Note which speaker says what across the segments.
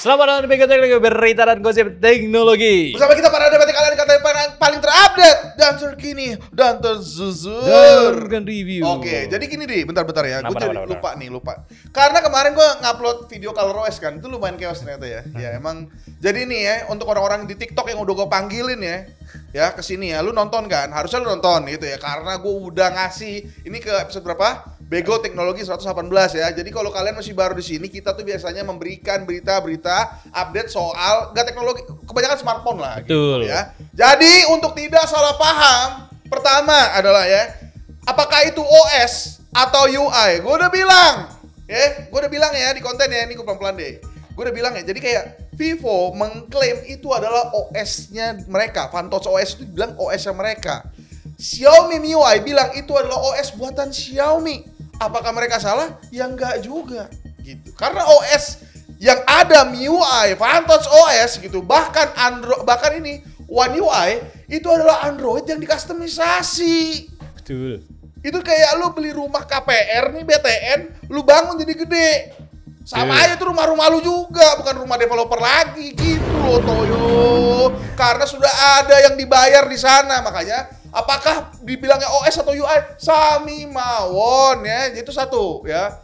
Speaker 1: Selamat datang di Mega Teknologi, berita dan gosip teknologi.
Speaker 2: Bersama kita para debat kalian kata paling terupdate dan terkini dan tersusur.
Speaker 1: Dan review.
Speaker 2: Oke, jadi gini deh, bentar-bentar ya. Gue
Speaker 1: Kenapa,
Speaker 2: jadi
Speaker 1: kenapa?
Speaker 2: lupa. Karena kemarin gue ngupload video ColorOS kan, itu lumayan chaos ternyata ya. Ya emang. Jadi nih ya, untuk orang-orang di TikTok yang udah gue panggilin ya kesini ya, lu nonton kan? Harusnya lu nonton gitu ya, karena gue udah ngasih ini ke episode berapa? Bego Teknologi 118 ya. Jadi kalau kalian masih baru di sini, kita tuh biasanya memberikan berita-berita update soal nggak teknologi, kebanyakan smartphone lah.
Speaker 1: Betul.
Speaker 2: Gitu ya. Jadi untuk tidak salah paham, pertama adalah ya, apakah itu OS atau UI? Gue udah bilang, ya di konten ya, ini gue pelan-pelan deh. Gue udah bilang ya, jadi kayak Vivo mengklaim itu adalah OS-nya mereka, Vantage OS itu bilang OS-nya mereka. Xiaomi MIUI bilang itu adalah OS buatan Xiaomi. Apakah mereka salah? Ya enggak juga gitu. Karena OS yang ada MIUI, Vantage OS gitu, bahkan ini One UI itu adalah Android yang dikustomisasi.
Speaker 1: Betul.
Speaker 2: Itu kayak lu beli rumah KPR nih BTN, lu bangun jadi gede. Sama aja tuh rumah-rumah lu juga, bukan rumah developer lagi gitu loh Toyo. Karena sudah ada yang dibayar di sana, makanya apakah dibilangnya OS atau UI? Sami mawon ya, itu satu ya.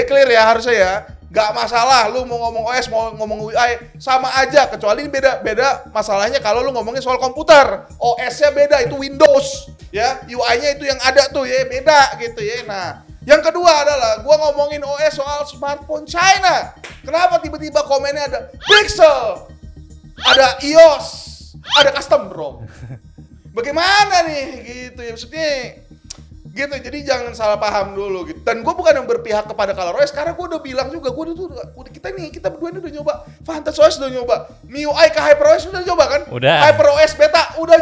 Speaker 2: Clear ya harusnya ya. Gak masalah lu mau ngomong OS mau ngomong UI sama aja, kecuali ini beda masalahnya kalau lu ngomongin soal komputer. OS-nya beda, itu Windows ya. UI-nya itu yang ada tuh ya, beda gitu ya. Nah, yang kedua adalah gua ngomongin OS soal smartphone China. Kenapa tiba-tiba komennya ada Pixel, ada iOS, ada custom ROM? Bagaimana nih gitu ya, maksudnya gitu. Jadi jangan salah paham dulu gitu. Dan gue bukan yang berpihak kepada ColorOS, karena gue udah bilang juga, kita berdua ini udah nyoba, Vantage OS udah nyoba, MIUI ke HyperOS udah nyoba kan?
Speaker 1: Udah.
Speaker 2: HyperOS beta udah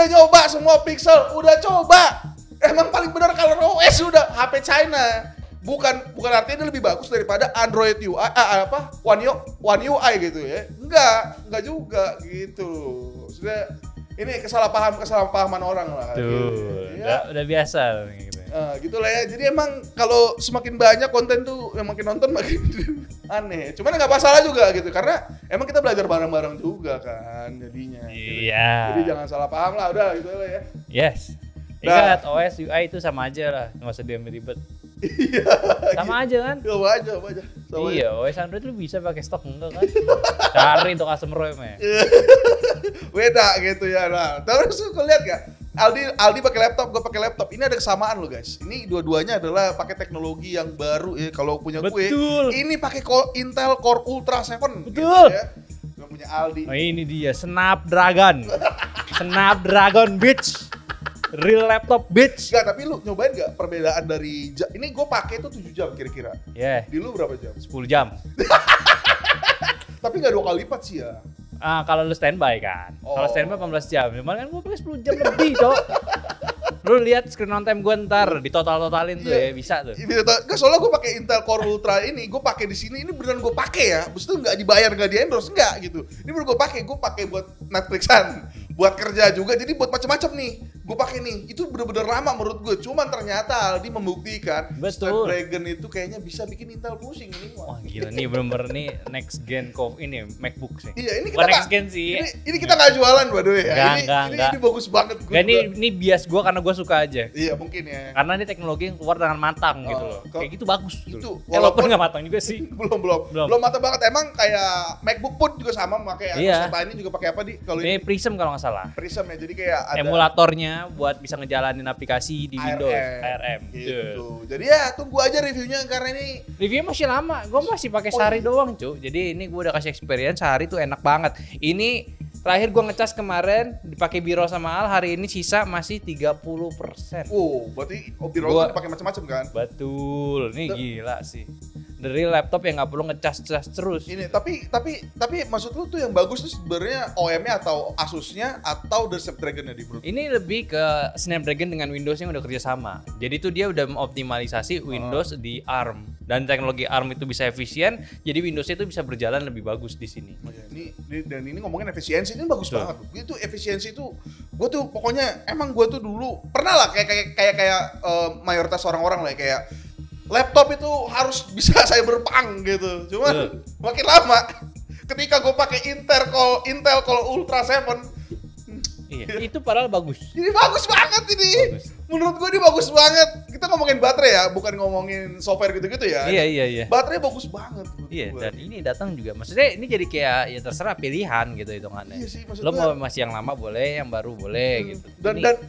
Speaker 2: nyoba semua, Pixel udah coba. Emang paling benar ColorOS udah HP China. Bukan artinya lebih bagus daripada Android UI One UI gitu ya. Enggak juga gitu. Sudah, ini kesalahpahaman orang lah.
Speaker 1: Tuh,
Speaker 2: gitu. Ya.
Speaker 1: udah biasa gitu.
Speaker 2: Gitu lah ya. Jadi emang kalau semakin banyak konten tuh yang makin nonton makin aneh. Cuman nggak masalah juga gitu, karena emang kita belajar bareng-bareng juga kan jadinya. Gitu.
Speaker 1: Iya.
Speaker 2: Jadi jangan salah paham lah, udah gitu lah ya.
Speaker 1: Yes. Ingat, OS UI itu sama aja lah, nggak usah diambil ribet.
Speaker 2: Iya.
Speaker 1: Sama aja kan?
Speaker 2: Coba aja.
Speaker 1: Iya, OS Android lu bisa pakai stok enggak kan? Cari untuk custom ROM ya.
Speaker 2: Beda gitu ya. Nah, terus lu lihat gak? Aldi pakai laptop, gue pakai laptop. Ini ada kesamaan loh guys. Ini dua-duanya adalah pakai teknologi yang baru ya. Kalau punya
Speaker 1: Betul.
Speaker 2: gue, ini pakai Intel Core Ultra 7.
Speaker 1: Betul.
Speaker 2: Gitu ya. Gue punya Aldi.
Speaker 1: Oh, ini dia Snapdragon. Snapdragon bitch. Real laptop bitch.
Speaker 2: Enggak, tapi lu nyobain gak perbedaan dari ini gue pakai tuh 7 jam kira-kira.
Speaker 1: Yeah.
Speaker 2: Di lu berapa jam?
Speaker 1: 10 jam.
Speaker 2: Tapi gak 2 kali lipat sih ya.
Speaker 1: Kalau lu standby kan.
Speaker 2: Oh.
Speaker 1: Kalau standby 18 jam. Cuman kan gue pakai 10 jam lebih, Cok. Lu lihat screen on time gue ntar ditotalin tuh ya, bisa tuh.
Speaker 2: Enggak, soalnya gue pakai Intel Core Ultra ini, gue pakai di sini, ini beneran gue pakai ya. Maksudnya tuh nggak dibayar, nggak di endorse, enggak gitu. Ini bener gue pakai buat Netflixan, buat kerja juga, jadi buat macam-macam nih. Gue pakai nih, itu bener-bener lama menurut gue. Cuman ternyata Aldi membuktikan Snapdragon itu kayaknya bisa bikin Intel pusing ini.
Speaker 1: Wah gila nih, bener-bener nih next gen ini MacBook sih.
Speaker 2: Iya, ini
Speaker 1: bukan
Speaker 2: kita
Speaker 1: next gen sih.
Speaker 2: Ini kita nggak jualan by the way ya.
Speaker 1: Enggak.
Speaker 2: Ini bagus banget.
Speaker 1: Ini bias gue karena gue suka aja.
Speaker 2: Iya mungkin ya.
Speaker 1: Karena ini teknologi yang keluar dengan matang gitu loh. Kayak gitu bagus.
Speaker 2: Itu
Speaker 1: gitu. Walaupun nggak matang juga sih.
Speaker 2: belum matang banget. Emang kayak MacBook pun juga sama pakai.
Speaker 1: Iya.
Speaker 2: Ini juga pakai apa di? Kalau
Speaker 1: ini Prism kalau nggak salah.
Speaker 2: Prism ya. Jadi kayak ada
Speaker 1: emulatornya buat bisa ngejalanin aplikasi di Windows ARM
Speaker 2: gitu. Jadi ya tunggu aja reviewnya, karena ini
Speaker 1: reviewnya masih lama. Gue masih pakai sehari doang, cuy. Jadi ini gue udah kasih experience sehari tuh enak banget. Ini terakhir gue ngecas kemarin dipakai Biro sama Al, hari ini sisa masih 30%.
Speaker 2: Oh, berarti Biro dipakai macam-macam kan?
Speaker 1: Betul. Ini gila sih. Dari laptop yang nggak perlu ngecas terus.
Speaker 2: Ini tapi maksud lu tuh yang bagus tuh sebenarnya OEM-nya atau Asus-nya atau the Snapdragon-nya di bro?
Speaker 1: Ini lebih ke Snapdragon dengan Windows yang udah kerja sama. Jadi tuh dia udah mengoptimalisasi Windows di ARM, dan teknologi ARM itu bisa efisien. Jadi Windows itu bisa berjalan lebih bagus di sini.
Speaker 2: Oh ya, ini ngomongin efisiensi ini bagus banget. Itu efisiensi itu gue tuh pokoknya emang gue tuh dulu pernah lah kayak mayoritas orang-orang lah kayak laptop itu harus bisa cyberpunk gitu. Cuman makin lama ketika gue pakai Intel Core Ultra 7
Speaker 1: Iya, itu padahal bagus.
Speaker 2: ini bagus banget ini.
Speaker 1: Bagus.
Speaker 2: Menurut gue ini bagus banget. Kita ngomongin baterai ya, bukan ngomongin software gitu-gitu ya.
Speaker 1: Iya.
Speaker 2: Baterai bagus banget.
Speaker 1: Iya,
Speaker 2: gua.
Speaker 1: dan ini datang juga. Maksudnya ini jadi kayak ya terserah pilihan gitu hitungannya.
Speaker 2: Iya sih, maksud
Speaker 1: Lo
Speaker 2: gua.
Speaker 1: mau masih yang lama boleh, yang baru boleh gitu.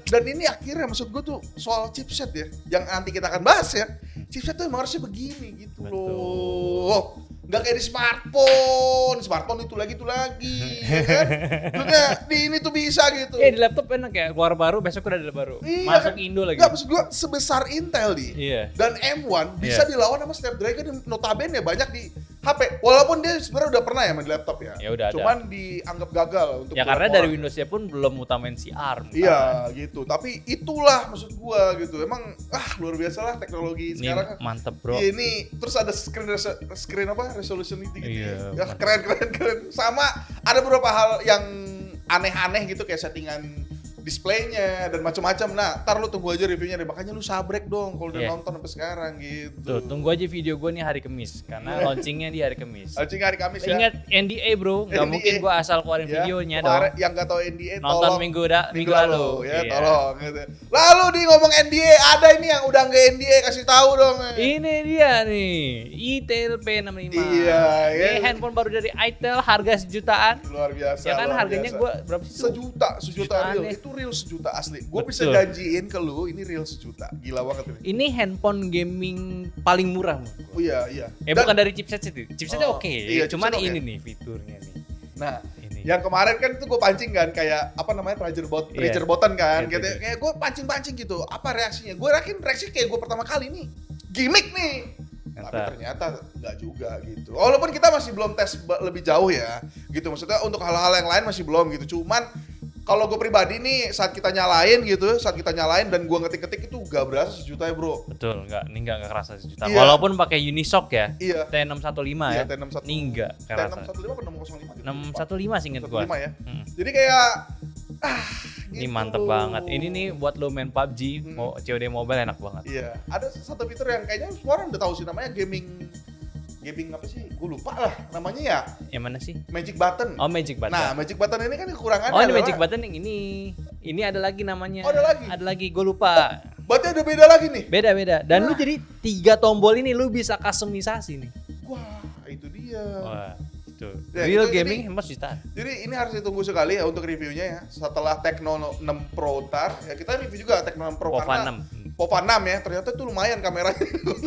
Speaker 2: Dan ini akhirnya maksud gue tuh soal chipset ya, yang nanti kita akan bahas ya. Chipset tuh emang harusnya begini gitu loh. Nggak kayak di smartphone itu lagi ya kan? Maksudnya di ini tuh bisa gitu.
Speaker 1: di laptop enak ya, keluar baru besok udah ada baru.
Speaker 2: Iya,
Speaker 1: Masuk
Speaker 2: kan?
Speaker 1: Indo lagi.
Speaker 2: Nggak, maksud gue sebesar Intel nih.
Speaker 1: Iya.
Speaker 2: Dan M1 bisa dilawan sama Snapdragon yang notabene banyak di HP. Walaupun dia sebenarnya udah pernah ya main di laptop ya.
Speaker 1: Ya udah ada.
Speaker 2: Cuman dianggap gagal untuk
Speaker 1: Ya karena
Speaker 2: beberapa
Speaker 1: dari
Speaker 2: orang.
Speaker 1: Windowsnya pun belum utamain si ARM.
Speaker 2: Iya gitu, tapi itulah maksud gua gitu. Emang luar biasa lah teknologi
Speaker 1: Ini
Speaker 2: sekarang.
Speaker 1: mantep bro.
Speaker 2: Iya, ini terus ada screen apa resolution gitu
Speaker 1: Iya,
Speaker 2: ya. Keren. Sama ada beberapa hal yang aneh-aneh gitu kayak settingan displaynya dan macam-macam. Nah, ntar lu tunggu aja reviewnya deh. Makanya lu sabrek dong kalau udah
Speaker 1: Iya.
Speaker 2: nonton sampai sekarang gitu.
Speaker 1: Tuh, tunggu aja video gue nih hari Kamis karena launchingnya di hari Kamis.
Speaker 2: Launching hari Kamis ya.
Speaker 1: Ingat NDA bro, nggak
Speaker 2: NDA.
Speaker 1: mungkin gue asal keluarin
Speaker 2: Ya,
Speaker 1: videonya
Speaker 2: kemarin
Speaker 1: dong.
Speaker 2: yang nggak tahu NDA
Speaker 1: Nonton
Speaker 2: tolong
Speaker 1: minggu lalu.
Speaker 2: ya,
Speaker 1: Iya.
Speaker 2: tolong gitu. Lalu di ngomong NDA, ada ini yang udah nggak NDA, kasih tahu dong.
Speaker 1: Ini dia nih, ITEL P65.
Speaker 2: Iya, ya.
Speaker 1: Ini handphone baru dari ITEL, harga sejutaan.
Speaker 2: Luar biasa.
Speaker 1: Ya kan
Speaker 2: luar
Speaker 1: harganya
Speaker 2: biasa.
Speaker 1: gue berapa sih? tuh?
Speaker 2: sejuta
Speaker 1: Sejutaan
Speaker 2: real.
Speaker 1: ya.
Speaker 2: Itu real sejuta asli. Gue bisa
Speaker 1: Betul.
Speaker 2: janjiin ke lu ini real sejuta. Gila banget ini.
Speaker 1: Ini handphone gaming paling murah menurut gua.
Speaker 2: Oh iya.
Speaker 1: Bukan dari chipset itu. Chipsetnya
Speaker 2: Oh,
Speaker 1: oke.
Speaker 2: iya,
Speaker 1: Cuman
Speaker 2: chipset
Speaker 1: ini
Speaker 2: oke.
Speaker 1: nih fiturnya nih.
Speaker 2: Nah,
Speaker 1: Ini.
Speaker 2: yang kemarin kan itu gue pancing kan kayak apa namanya
Speaker 1: Iya.
Speaker 2: Ranger button kan.
Speaker 1: Gitu, gitu.
Speaker 2: Kayak gue pancing gitu. Apa reaksinya? Gue yakin reaksi kayak gue pertama kali nih. Gimik nih. Tapi ternyata nggak juga gitu. Walaupun kita masih belum tes lebih jauh ya, gitu. Maksudnya untuk hal-hal yang lain masih belum gitu. Cuman kalau gue pribadi nih saat kita nyalain dan gue ngetik-ngetik itu gak berasa sejuta ya bro.
Speaker 1: Betul, ini enggak kerasa sejuta.
Speaker 2: Iya.
Speaker 1: Walaupun pakai Unisoc ya.
Speaker 2: Iya.
Speaker 1: T615
Speaker 2: Iya,
Speaker 1: ya.
Speaker 2: T615.
Speaker 1: Ini enggak kerasa.
Speaker 2: T615 atau 605 gitu.
Speaker 1: 615 sih inget gua.
Speaker 2: 615 ya.
Speaker 1: Mm.
Speaker 2: Jadi kayak
Speaker 1: Ini
Speaker 2: gitu
Speaker 1: mantep
Speaker 2: loh.
Speaker 1: banget. Ini nih buat lo main PUBG, mau COD mobile enak banget.
Speaker 2: Iya, ada satu fitur yang kayaknya semua orang udah tahu sih namanya gaming apa sih? Gue lupa lah namanya ya.
Speaker 1: Yang mana sih?
Speaker 2: Magic button.
Speaker 1: Oh, Magic Button.
Speaker 2: Nah, Magic button ini kan kekurangannya
Speaker 1: Oh, ini
Speaker 2: adalah
Speaker 1: Magic Button yang ini. Ini ada lagi namanya.
Speaker 2: Oh, ada lagi?
Speaker 1: Ada lagi, gue lupa.
Speaker 2: berarti ada beda lagi nih.
Speaker 1: Beda-beda. Dan lu jadi 3 tombol ini lu bisa customisasi nih.
Speaker 2: Wah, itu dia.
Speaker 1: Wah, itu.
Speaker 2: Ya,
Speaker 1: Real
Speaker 2: itu-
Speaker 1: gaming
Speaker 2: ini-
Speaker 1: hemat jutaan.
Speaker 2: Jadi ini harus ditunggu sekali ya untuk reviewnya ya. Setelah Tecno 6 Pro tar, ya kita review juga Tecno 6 Pro
Speaker 1: Pova
Speaker 2: karena
Speaker 1: 6.
Speaker 2: Pova 6 ya. Ternyata tuh lumayan kameranya.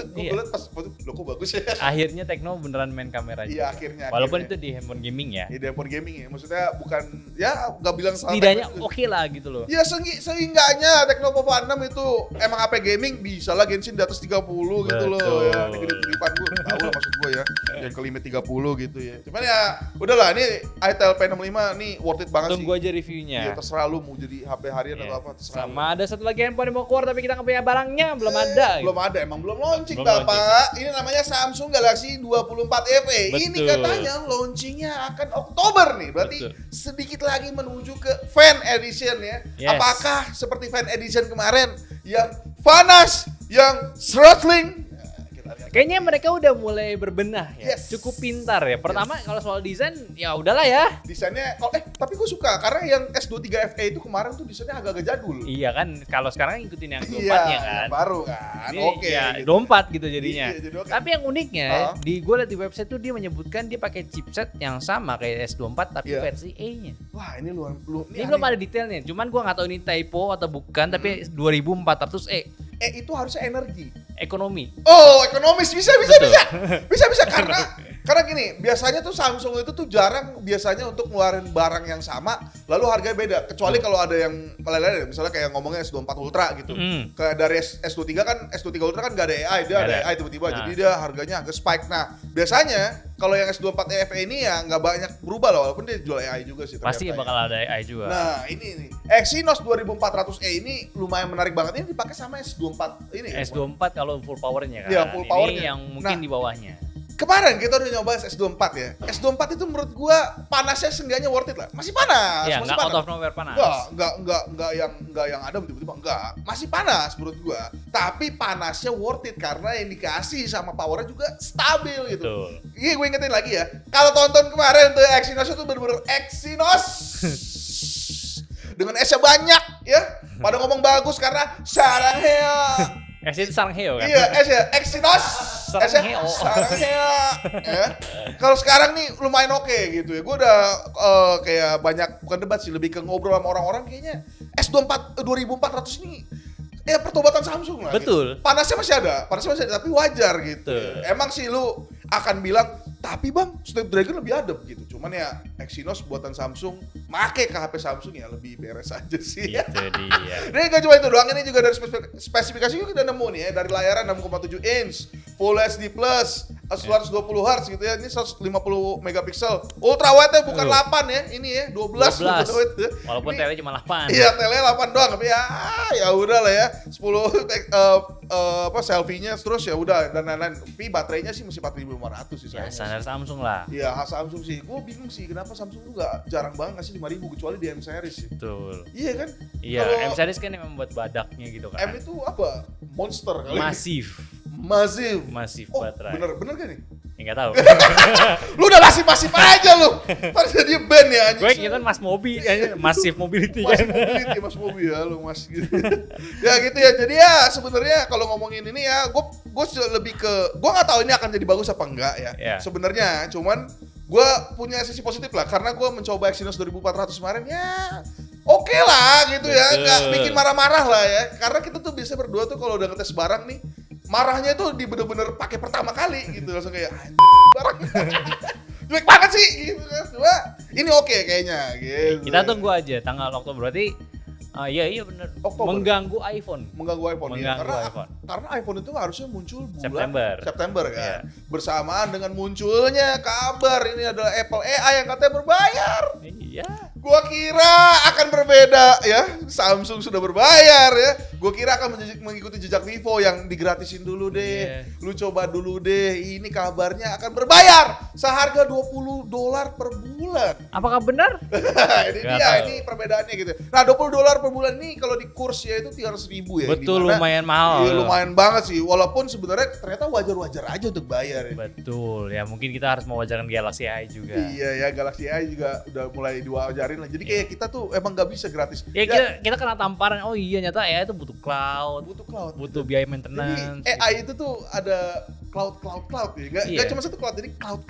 Speaker 2: Gue
Speaker 1: Iya.
Speaker 2: liat pas foto, loh kok bagus ya.
Speaker 1: Akhirnya Tekno beneran main kamera
Speaker 2: Iya,
Speaker 1: juga.
Speaker 2: akhirnya.
Speaker 1: Walaupun itu di handphone gaming ya.
Speaker 2: Di handphone gaming ya. Maksudnya bukan ya nggak bilang salah.
Speaker 1: Setidaknya
Speaker 2: Tecno.
Speaker 1: oke lah gitu loh.
Speaker 2: Ya seenggaknya Tecno Pova 6 itu emang HP gaming bisa lah Genshin di atas 30 gitu loh
Speaker 1: Betul.
Speaker 2: ya. Di kedip-kedipan gue tahu lah maksud gue ya. Yang ke limit 30 gitu ya. Cuman ya udahlah ini Itel P65 nih worth it banget
Speaker 1: Tunggu
Speaker 2: sih.
Speaker 1: aja reviewnya.
Speaker 2: Iya terserah lu mau jadi HP harian
Speaker 1: Iya.
Speaker 2: atau apa terserah.
Speaker 1: Sama ada satu lagi handphone yang mau keluar tapi kita nggak punya barangnya, belum ada.
Speaker 2: Belum ada, emang belum launching
Speaker 1: Belum
Speaker 2: Bapak. Ini namanya Samsung Galaxy 24 FE. Ini
Speaker 1: Betul.
Speaker 2: katanya launchingnya akan Oktober nih. Berarti
Speaker 1: Betul.
Speaker 2: sedikit lagi menuju ke Fan Edition ya.
Speaker 1: Yes.
Speaker 2: Apakah seperti Fan Edition kemarin yang panas, yang throttling? Nah, kita lihat.
Speaker 1: Kayaknya mereka udah mulai berbenah ya.
Speaker 2: Yes.
Speaker 1: Cukup pintar ya. Pertama kalau soal desain ya udahlah ya.
Speaker 2: Desainnya, tapi gue suka karena yang S23 FE itu kemarin tuh desainnya agak-agak jadul.
Speaker 1: Iya kan, kalau sekarang ngikutin yang 24
Speaker 2: Iya,
Speaker 1: ya kan.
Speaker 2: yang baru kan.
Speaker 1: Ini
Speaker 2: Oke.
Speaker 1: ya,
Speaker 2: gitu.
Speaker 1: 24 gitu jadinya.
Speaker 2: Iya, jadi oke.
Speaker 1: Tapi yang uniknya, di gue liat di website tuh dia menyebutkan dia pakai chipset yang sama kayak S24 tapi
Speaker 2: Iya.
Speaker 1: versi E-nya.
Speaker 2: Wah, ini
Speaker 1: Ini belum ada detailnya, cuman gue nggak tahu ini typo atau bukan, tapi 2400E
Speaker 2: itu harusnya energi.
Speaker 1: ekonomi.
Speaker 2: Oh, ekonomis bisa
Speaker 1: Betul.
Speaker 2: bisa karena gini, biasanya tuh Samsung itu tuh jarang biasanya untuk ngeluarin barang yang sama lalu harganya beda kecuali kalau ada yang lain-lain misalnya kayak ngomongnya S24 Ultra gitu. Kayak dari S23 kan S23 Ultra kan gak ada AI, dia
Speaker 1: Nggak
Speaker 2: ada
Speaker 1: ada.
Speaker 2: AI tiba-tiba
Speaker 1: Nah.
Speaker 2: jadi dia harganya agak spike. Nah, biasanya kalau yang S24 FE ini ya nggak banyak berubah loh walaupun dia jual AI juga sih
Speaker 1: Pasti
Speaker 2: ternyata ya.
Speaker 1: bakal ada AI juga.
Speaker 2: Nah, ini nih. Exynos 2400E ini lumayan menarik banget. Ini dipakai sama S24 ini.
Speaker 1: S24 kalau full powernya kan.
Speaker 2: Iya, full powernya.
Speaker 1: Ini yang mungkin
Speaker 2: Nah,
Speaker 1: di bawahnya.
Speaker 2: Kemarin kita udah nyoba S24 ya. S24 itu menurut gua panasnya seenggaknya worth it lah. Masih panas,
Speaker 1: Iya,
Speaker 2: masih
Speaker 1: nggak
Speaker 2: panas.
Speaker 1: out of nowhere panas.
Speaker 2: Enggak yang ada tiba-tiba enggak. Masih panas menurut gua. Tapi panasnya worth it karena yang dikasih sama powernya juga stabil gitu.
Speaker 1: Betul.
Speaker 2: Iya, gue ingetin lagi ya. Kalau tonton kemarin tuh Exynos itu bener-bener Exynos dengan S-nya banyak ya. Pada ngomong bagus karena sarangnya.
Speaker 1: S itu Sangheo kan?
Speaker 2: Iya, S ya, Exynos.
Speaker 1: Sarangheo.
Speaker 2: Sarangheo. Ya. Kalau sekarang nih lumayan oke gitu ya. Gue udah kayak banyak, bukan debat sih, lebih ke ngobrol sama orang-orang kayaknya S24 2400 ini ya pertobatan Samsung lah.
Speaker 1: Betul.
Speaker 2: Gitu. Panasnya masih ada, tapi wajar gitu.
Speaker 1: Betul.
Speaker 2: Emang sih lu akan bilang, tapi bang Snapdragon lebih adem gitu. Cuman ya Exynos buatan Samsung, make ke HP Samsung ya lebih beres aja sih.
Speaker 1: Itu dia.
Speaker 2: Ini gak cuma itu doang, ini juga dari spesifikasi juga udah nemu nih ya. Dari layaran 6,7 inch, Full HD+, 120 Hz gitu ya. Ini 150 megapiksel. Ultra wide-nya bukan 8 ya, ini ya 12.
Speaker 1: Walaupun tele cuma 8.
Speaker 2: Iya, tele 8 doang, tapi ya udah lah ya. 10 selfie-nya terus ya udah dan lain-lain. Tapi baterainya sih masih 4500 sih
Speaker 1: Ya,
Speaker 2: sayangnya.
Speaker 1: standar Samsung lah.
Speaker 2: Iya, khas Samsung sih. Gue bingung sih kenapa Samsung tuh gak jarang banget ngasih 5000 kecuali di M series sih.
Speaker 1: Betul.
Speaker 2: Iya kan?
Speaker 1: Iya,
Speaker 2: Kalau
Speaker 1: M series kan yang membuat badaknya gitu kan.
Speaker 2: M itu apa? Monster kali.
Speaker 1: Masif.
Speaker 2: Masif
Speaker 1: baterai.
Speaker 2: Bener gak nih?
Speaker 1: Ya, nggak tahu.
Speaker 2: Lu udah masif aja lu. Padahal dia band ya anjing.
Speaker 1: Gue kira Mas Mobi, masif mobility
Speaker 2: Mas
Speaker 1: kan.
Speaker 2: mobility, Mas Mobi ya lu Mas gitu. Ya gitu ya. Jadi ya sebenarnya kalau ngomongin ini ya gue lebih ke gue nggak tahu ini akan jadi bagus apa enggak ya.
Speaker 1: Yeah.
Speaker 2: Sebenarnya cuman gue punya sisi positif lah karena gue mencoba Exynos 2400 kemarin ya oke lah gitu ya, nggak bikin marah-marah lah ya. Karena kita tuh biasa berdua tuh kalau udah ngetes barang nih marahnya tuh di bener-bener pakai pertama kali gitu langsung kayak barang jelek banget sih gitu kan. Cuma ini oke kayaknya gitu.
Speaker 1: Kita tunggu aja tanggal Oktober berarti. Iya benar. Mengganggu iPhone.
Speaker 2: Ya. Karena iPhone itu harusnya muncul bulan September kan.
Speaker 1: Yeah.
Speaker 2: Bersamaan dengan munculnya kabar ini adalah Apple AI yang katanya berbayar.
Speaker 1: Iya.
Speaker 2: Gua kira akan berbeda ya. Samsung sudah berbayar ya. Gua kira akan mengikuti jejak Vivo yang digratisin dulu deh.
Speaker 1: Yeah.
Speaker 2: Lu coba dulu deh. Ini kabarnya akan berbayar seharga $20 per bulan.
Speaker 1: Apakah benar?
Speaker 2: Ini dia, ini perbedaannya gitu. Nah, $20 per bulan ini kalau di kurs ya itu 300.000 ya.
Speaker 1: Betul, lumayan mahal.
Speaker 2: Iya, lumayan banget sih. Walaupun sebenarnya ternyata wajar-wajar aja untuk bayar ya.
Speaker 1: Betul, ya mungkin kita harus mewajarkan Galaxy AI juga.
Speaker 2: Iya ya, Galaxy AI juga udah mulai diwajarin lah. Jadi kayak kita tuh emang nggak bisa gratis.
Speaker 1: Ya, kita kena tamparan, oh iya nyata AI itu butuh cloud, butuh biaya maintenance.
Speaker 2: Jadi AI itu tuh ada cloud ya. Nggak cuma satu cloud, jadi cloud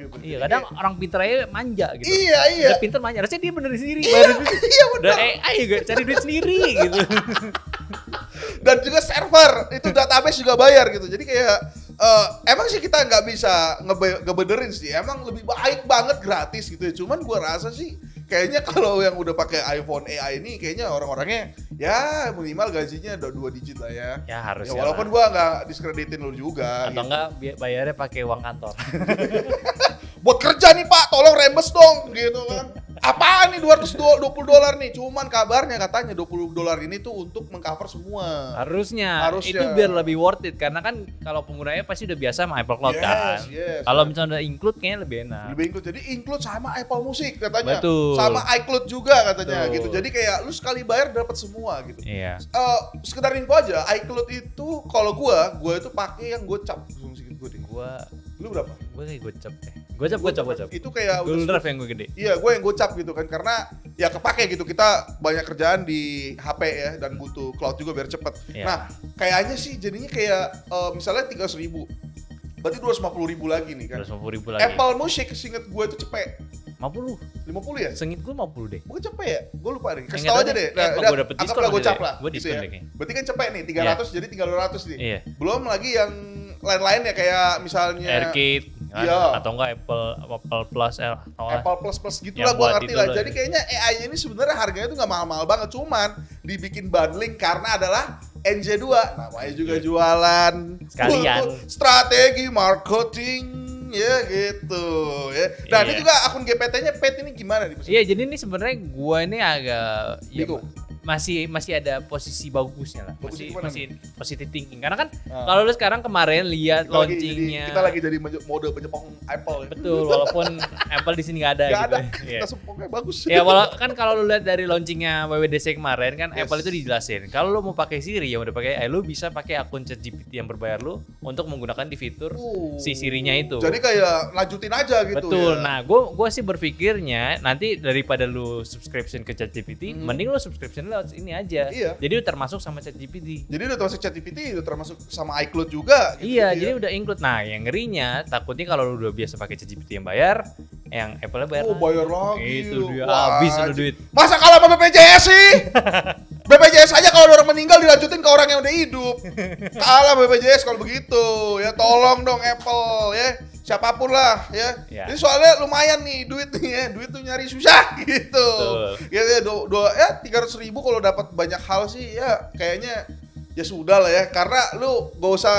Speaker 2: gitu.
Speaker 1: Iya, kadang orang pintar aja manja gitu.
Speaker 2: Iya.
Speaker 1: Udah pintar manja, harusnya dia benerin sendiri.
Speaker 2: Iya bener.
Speaker 1: Udah AI juga cari duit sendiri gitu.
Speaker 2: Dan juga server, itu database juga bayar gitu. Jadi kayak emang sih kita nggak bisa ngebenerin sih. Emang lebih baik banget gratis gitu ya. Cuman gua rasa sih kayaknya kalau yang udah pakai iPhone AI ini kayaknya orang-orangnya ya minimal gajinya udah 2 digit lah ya.
Speaker 1: Ya harus.
Speaker 2: Ya walaupun gua nggak diskreditin lu juga.
Speaker 1: Atau
Speaker 2: gitu.
Speaker 1: enggak bayarnya pakai uang kantor.
Speaker 2: Buat kerja nih Pak, tolong rembes dong gitu kan. Apaan nih $220 nih? Cuman kabarnya katanya $20 ini tuh untuk mengcover semua.
Speaker 1: Harusnya. Itu biar lebih worth it karena kan kalau penggunanya pasti udah biasa sama Apple Cloud kan. Kalau misalnya udah include kayaknya lebih enak.
Speaker 2: Lebih include. Jadi include sama Apple Music katanya.
Speaker 1: Betul.
Speaker 2: Sama iCloud juga katanya.
Speaker 1: Betul.
Speaker 2: Gitu. Jadi kayak lu sekali bayar dapat semua gitu.
Speaker 1: Iya.
Speaker 2: Sekedar info aja, iCloud itu kalau gua itu pakai yang gocap. Lu berapa?
Speaker 1: Gue kayak gocap deh. Gocap.
Speaker 2: Itu kayak
Speaker 1: Google Drive yang gue gede.
Speaker 2: Iya, gue yang gocap gitu kan karena ya kepake gitu. Kita banyak kerjaan di HP ya dan butuh cloud juga biar cepet.
Speaker 1: Iya.
Speaker 2: Nah, kayaknya sih jadinya kayak misalnya 300.000. Berarti 250.000 lagi nih kan.
Speaker 1: 250.000 lagi.
Speaker 2: Apple Music seinget gue itu cepet.
Speaker 1: 50
Speaker 2: ya?
Speaker 1: Sengit gue 50 deh.
Speaker 2: Bukan cepet ya? Gue lupa deh. Kasih
Speaker 1: Enggak
Speaker 2: tau
Speaker 1: tahu
Speaker 2: aja
Speaker 1: deh.
Speaker 2: deh.
Speaker 1: Apa gue dapet diskon
Speaker 2: anggaplah
Speaker 1: maksudnya?
Speaker 2: gocap lah.
Speaker 1: Gue
Speaker 2: gitu
Speaker 1: diskon
Speaker 2: ya.
Speaker 1: deh kayaknya.
Speaker 2: Berarti kan cepet nih, 300 jadi 300 nih.
Speaker 1: Iya.
Speaker 2: Belum lagi yang lain-lain ya kayak misalnya
Speaker 1: AirKit kan?
Speaker 2: Iya.
Speaker 1: Atau enggak Apple Plus atau
Speaker 2: Apple Plus gitu
Speaker 1: yang
Speaker 2: lah gue
Speaker 1: buat
Speaker 2: ngerti
Speaker 1: itu
Speaker 2: lah.
Speaker 1: loh.
Speaker 2: Jadi kayaknya AI ini sebenarnya harganya tuh nggak mahal-mahal banget, cuman dibikin bundling karena adalah NJ2, namanya juga jualan.
Speaker 1: Sekalian.
Speaker 2: Strategi marketing ya gitu ya. Dan ini juga akun GPT-nya Pet ini gimana nih?
Speaker 1: Iya, jadi ini sebenarnya gua ini agak
Speaker 2: Bingung.
Speaker 1: masih ada posisi bagusnya lah.
Speaker 2: Bagusnya
Speaker 1: Masih
Speaker 2: gimana
Speaker 1: positive thinking. Karena kan kalau lu sekarang kemarin lihat launchingnya.
Speaker 2: Kita lagi jadi mode penyepong Apple ya.
Speaker 1: Betul, walaupun Apple di sini nggak ada
Speaker 2: Gak
Speaker 1: gitu.
Speaker 2: ada,
Speaker 1: Iya.
Speaker 2: kita sepongnya bagus.
Speaker 1: Ya kan kalau lu lihat dari launchingnya WWDC kemarin kan Apple itu dijelasin kalau lu mau pakai Siri yang udah pakai lu bisa pakai akun ChatGPT yang berbayar lu untuk menggunakan di fitur si Siri-nya itu.
Speaker 2: Jadi kayak lanjutin aja gitu.
Speaker 1: Betul.
Speaker 2: Ya.
Speaker 1: Nah, gua sih berpikirnya nanti daripada lu subscription ke ChatGPT, mending lu subscription lewat ini aja.
Speaker 2: Iya.
Speaker 1: Jadi termasuk sama ChatGPT.
Speaker 2: Jadi udah termasuk ChatGPT, udah termasuk sama iCloud juga. Gitu,
Speaker 1: Iya,
Speaker 2: gitu
Speaker 1: jadi
Speaker 2: ya.
Speaker 1: udah include. Nah, yang ngerinya takutnya kalau lu udah biasa pakai ChatGPT yang bayar, yang Apple bayar.
Speaker 2: Bayar lagi.
Speaker 1: Itu dia
Speaker 2: Wah,
Speaker 1: habis lu duit.
Speaker 2: Masa kalah sama BPJS sih? BPJS aja kalau ada orang meninggal dilanjutin ke orang yang udah hidup. Kalah BPJS kalau begitu. Ya tolong dong Apple ya. Siapapun lah ya.
Speaker 1: Ya.
Speaker 2: Ini soalnya lumayan nih duit nih ya. Duit tuh nyari susah gitu.
Speaker 1: Betul.
Speaker 2: Ya 300.000 kalau dapat banyak hal sih ya kayaknya ya sudah lah ya. Karena lu gak usah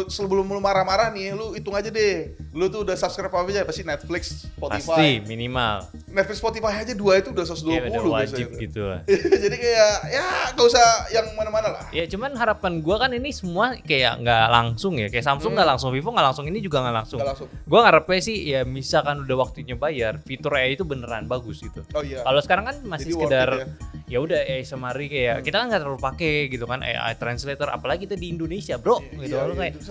Speaker 2: sebelum lu marah-marah nih, lu hitung aja deh. Lu tuh udah subscribe apa aja pasti Netflix, Spotify.
Speaker 1: Pasti minimal.
Speaker 2: Netflix, Spotify aja 2 itu udah 120
Speaker 1: Kayak udah wajib
Speaker 2: biasanya.
Speaker 1: gitu lah.
Speaker 2: Jadi kayak ya gak usah yang mana-mana lah.
Speaker 1: Ya cuman harapan gua kan ini semua kayak nggak langsung ya, kayak Samsung nggak langsung, Vivo nggak langsung, ini juga nggak langsung.
Speaker 2: Nggak langsung.
Speaker 1: Gua ngarepnya sih ya misalkan udah waktunya bayar, fitur AI itu beneran bagus gitu.
Speaker 2: Oh iya.
Speaker 1: Kalau sekarang kan masih
Speaker 2: Jadi
Speaker 1: sekedar
Speaker 2: worth it
Speaker 1: ya udah AI Summary kayak kita kan nggak terlalu pakai gitu kan AI translator, apalagi kita di Indonesia bro gitu. Lu kayak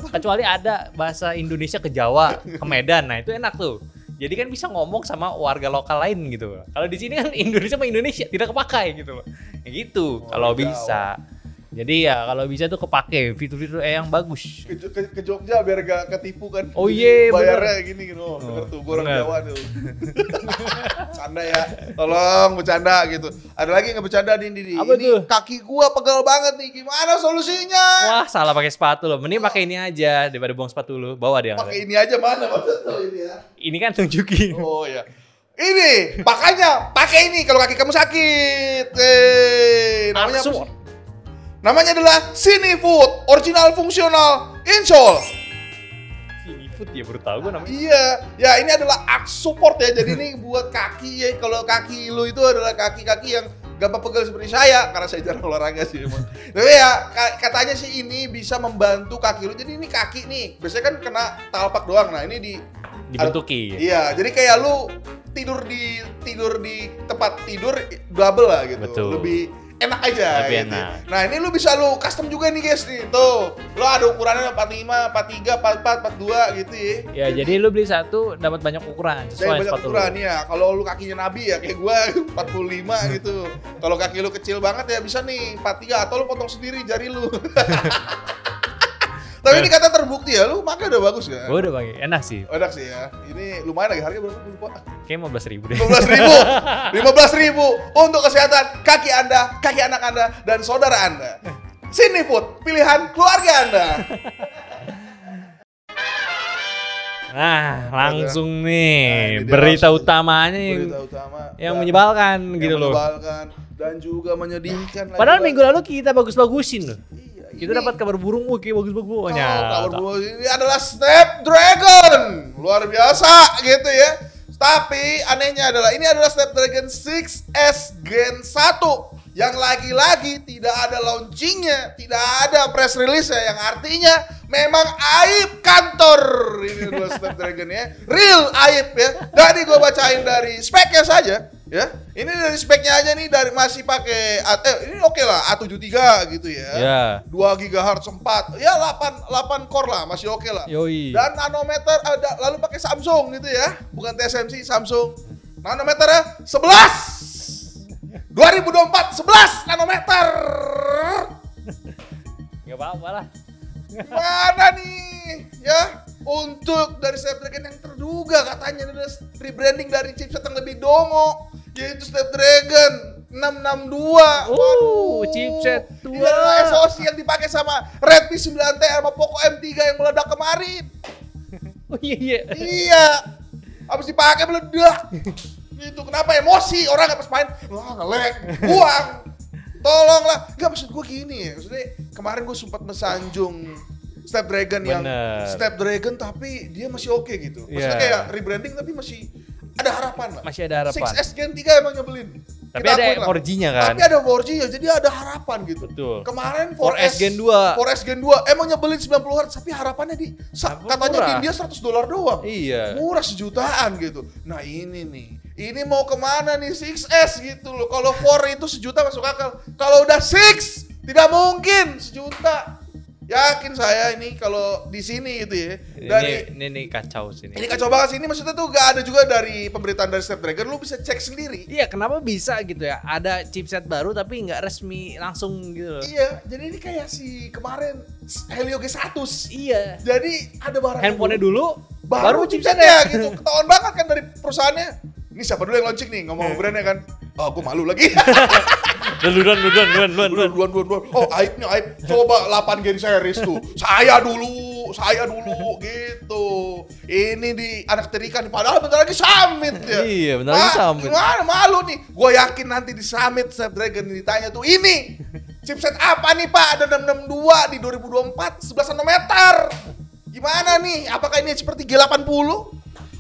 Speaker 1: kecuali ada bahasa Indonesia ke Jawa, ke Medan, nah itu enak tuh. Jadi kan bisa ngomong sama warga lokal lain gitu. Kalau di sini kan Indonesia sama Indonesia tidak kepakai gitu. Ya gitu kalau bisa. Jadi ya kalau bisa tuh kepake fitur-fitur yang bagus.
Speaker 2: Ke Jogja biar gak ketipu kan.
Speaker 1: Oh iya,
Speaker 2: bayarnya gini gitu. Oh, denger tuh, gue orang
Speaker 1: bener.
Speaker 2: Jawa tuh. Canda ya. Tolong bercanda gitu. Ada lagi nggak bercanda Dindi?
Speaker 1: Apa
Speaker 2: Ini
Speaker 1: tuh?
Speaker 2: kaki gua pegal banget nih. Gimana solusinya?
Speaker 1: Wah, salah pakai sepatu loh. Mending pakai ini aja daripada buang sepatu lu. Bawa dia.
Speaker 2: Pakai ini aja mana maksudnya ini ya.
Speaker 1: Ini kan tunjukin.
Speaker 2: Oh ya. Ini, makanya pakai ini kalau kaki kamu sakit. Namanya apa sih? Namanya adalah Cinefoot Original Fungsional Insole.
Speaker 1: Cinefoot ya, baru tahu gue namanya.
Speaker 2: Iya, ya ini adalah Arch Support ya. Jadi ini buat kaki ya. Kalau kaki lu itu adalah kaki-kaki yang gampang pegel seperti saya, karena saya jarang olahraga sih emang. Tapi ya katanya sih ini bisa membantu kaki lu. Jadi ini kaki nih, biasanya kan kena telapak doang. Nah ini
Speaker 1: Dibentuki.
Speaker 2: Iya, jadi kayak lu tidur di tempat tidur double lah gitu.
Speaker 1: Betul.
Speaker 2: Lebih enak aja.
Speaker 1: Lebih
Speaker 2: gitu.
Speaker 1: enak.
Speaker 2: Nah ini lu bisa lu custom juga nih guys nih. Tuh, lu ada ukurannya 45, 43, 44, 42 gitu ya.
Speaker 1: Ya, jadi lu beli satu dapat banyak ukuran
Speaker 2: Dari
Speaker 1: sesuai
Speaker 2: banyak
Speaker 1: sepatu
Speaker 2: ukuran
Speaker 1: lu.
Speaker 2: ya. Kalau lu kakinya Nabi ya kayak gua 45 gitu. Kalau kaki lu kecil banget ya bisa nih 43 atau lu potong sendiri jari lu. Tapi ini kata terbukti ya, lu pakai udah bagus kan?
Speaker 1: Gue udah pakai, enak sih.
Speaker 2: Enak sih ya. Ini lumayan lagi harga berapa lupa?
Speaker 1: Kayak 15.000 deh.
Speaker 2: 15.000 untuk kesehatan kaki Anda, kaki anak Anda, dan saudara Anda. Cinefoot, pilihan keluarga Anda.
Speaker 1: Nah, langsung nih
Speaker 2: Nah, ini dia
Speaker 1: berita
Speaker 2: langsung.
Speaker 1: utamanya
Speaker 2: Berita utama
Speaker 1: yang
Speaker 2: dan-
Speaker 1: menyebalkan
Speaker 2: yang
Speaker 1: gitu loh.
Speaker 2: menyebalkan dan juga menyedihkan.
Speaker 1: Padahal
Speaker 2: lagi.
Speaker 1: minggu lalu kita bagus-bagusin loh.
Speaker 2: Iya,
Speaker 1: Kita
Speaker 2: ini-
Speaker 1: dapat kabar burung, kayak bagus-bagus.
Speaker 2: kabar burung ini adalah Snapdragon. Luar biasa gitu ya. Tapi anehnya adalah ini adalah Snapdragon 6S Gen 1 yang lagi-lagi tidak ada launchingnya, tidak ada press release ya, yang artinya memang aib kantor. Ini adalah Snapdragon ya, real aib ya. Jadi gue bacain dari speknya saja ya. Ini dari speknya aja nih, dari masih pakai ini oke lah A73 gitu ya.
Speaker 1: Ya.
Speaker 2: 2 GHz 4, ya 8 core lah, masih oke lah.
Speaker 1: Yoi.
Speaker 2: Dan nanometer lalu pakai Samsung gitu ya, bukan TSMC, Samsung. Nanometernya 11. 2024 11 nanometer.
Speaker 1: Gak apa-apa lah.
Speaker 2: Mana nih ya? Untuk dari Snapdragon yang terduga katanya adalah rebranding dari chipset yang lebih dongo, yaitu Snapdragon 662. Waduh,
Speaker 1: chipset
Speaker 2: ini
Speaker 1: tua.
Speaker 2: adalah SoC yang dipakai sama Redmi 9T sama Poco M3 yang meledak kemarin.
Speaker 1: Oh iya.
Speaker 2: Iya, habis dipakai meledak. Gitu, kenapa emosi orang habis main, wah nge-lag, buang. Tolonglah. Enggak, maksud gue gini ya. Maksudnya kemarin gue sempat mesanjung Snapdragon yang
Speaker 1: Bener.
Speaker 2: Snapdragon tapi dia masih oke gitu. Maksudnya
Speaker 1: Iya.
Speaker 2: kayak rebranding tapi masih ada harapan lah.
Speaker 1: Masih ada harapan.
Speaker 2: 6S Gen 3 emang nyebelin.
Speaker 1: Tapi
Speaker 2: Kita
Speaker 1: ada
Speaker 2: akuin lah.
Speaker 1: 4G-nya kan.
Speaker 2: Tapi ada 4G-nya, jadi ada harapan gitu.
Speaker 1: Betul.
Speaker 2: Kemarin
Speaker 1: 4S Gen 2.
Speaker 2: 4S Gen 2 emang nyebelin 90 Hz, tapi harapannya katanya di
Speaker 1: murah.
Speaker 2: India $100 doang.
Speaker 1: Iya.
Speaker 2: Murah sejutaan gitu. Nah ini nih, ini mau kemana nih 6S gitu loh. Kalau 4 itu sejuta masuk akal. Kalau udah 6 tidak mungkin sejuta. Yakin saya ini kalau di sini gitu ya.
Speaker 1: Ini kacau sini.
Speaker 2: Ini kacau banget sih. Ini maksudnya tuh gak ada juga dari pemberitaan dari Snapdragon. Lu bisa cek sendiri.
Speaker 1: Iya, kenapa bisa gitu ya? Ada chipset baru tapi nggak resmi langsung gitu loh.
Speaker 2: Iya, jadi ini kayak si kemarin Helio G100.
Speaker 1: Iya.
Speaker 2: Jadi ada barang
Speaker 1: Handphonenya dulu,
Speaker 2: baru chipsetnya gitu. Ketahuan banget kan dari perusahaannya. Ini siapa dulu yang launching nih ngomong brandnya kan? Oh, gue malu lagi.
Speaker 1: Duluan.
Speaker 2: Oh, aib. Coba 8 Gen series tuh. Saya dulu gitu. Ini di anak terikan padahal bentar lagi summit ya.
Speaker 1: Iya, bentar lagi summit.
Speaker 2: Gimana malu nih. Gue yakin nanti di summit Snapdragon ditanya tuh, ini chipset apa nih Pak? Ada 662 di 2024 11 nanometer. Gimana nih? Apakah ini seperti G80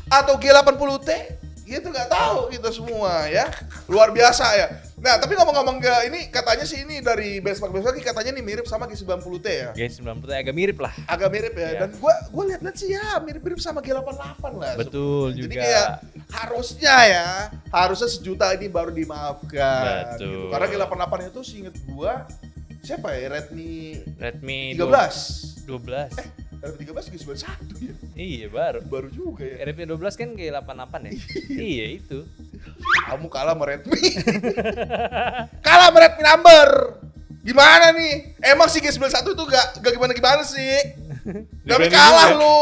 Speaker 2: atau G80T? Gitu nggak tahu kita semua ya. Luar biasa ya. Nah, tapi ngomong-ngomong ini katanya sih ini dari benchmark katanya nih mirip sama G90T ya.
Speaker 1: G90 agak mirip lah.
Speaker 2: Agak mirip ya.
Speaker 1: Iya.
Speaker 2: Dan gua lihat-lihat sih ya mirip-mirip sama G88 lah.
Speaker 1: Betul
Speaker 2: Jadi
Speaker 1: juga.
Speaker 2: kayak harusnya sejuta ini baru dimaafkan.
Speaker 1: Betul.
Speaker 2: Gitu. Karena G88 itu seinget gua siapa ya? Redmi
Speaker 1: 13.
Speaker 2: Redmi 13 G91 ya.
Speaker 1: Iya, baru.
Speaker 2: Baru juga ya.
Speaker 1: Redmi 12 kan G88 ya? Iya, itu.
Speaker 2: Kamu kalah sama Redmi. Kalah sama Redmi number. Gimana nih? Emang si G91 itu gak gimana-gimana sih? Tapi kalah lu.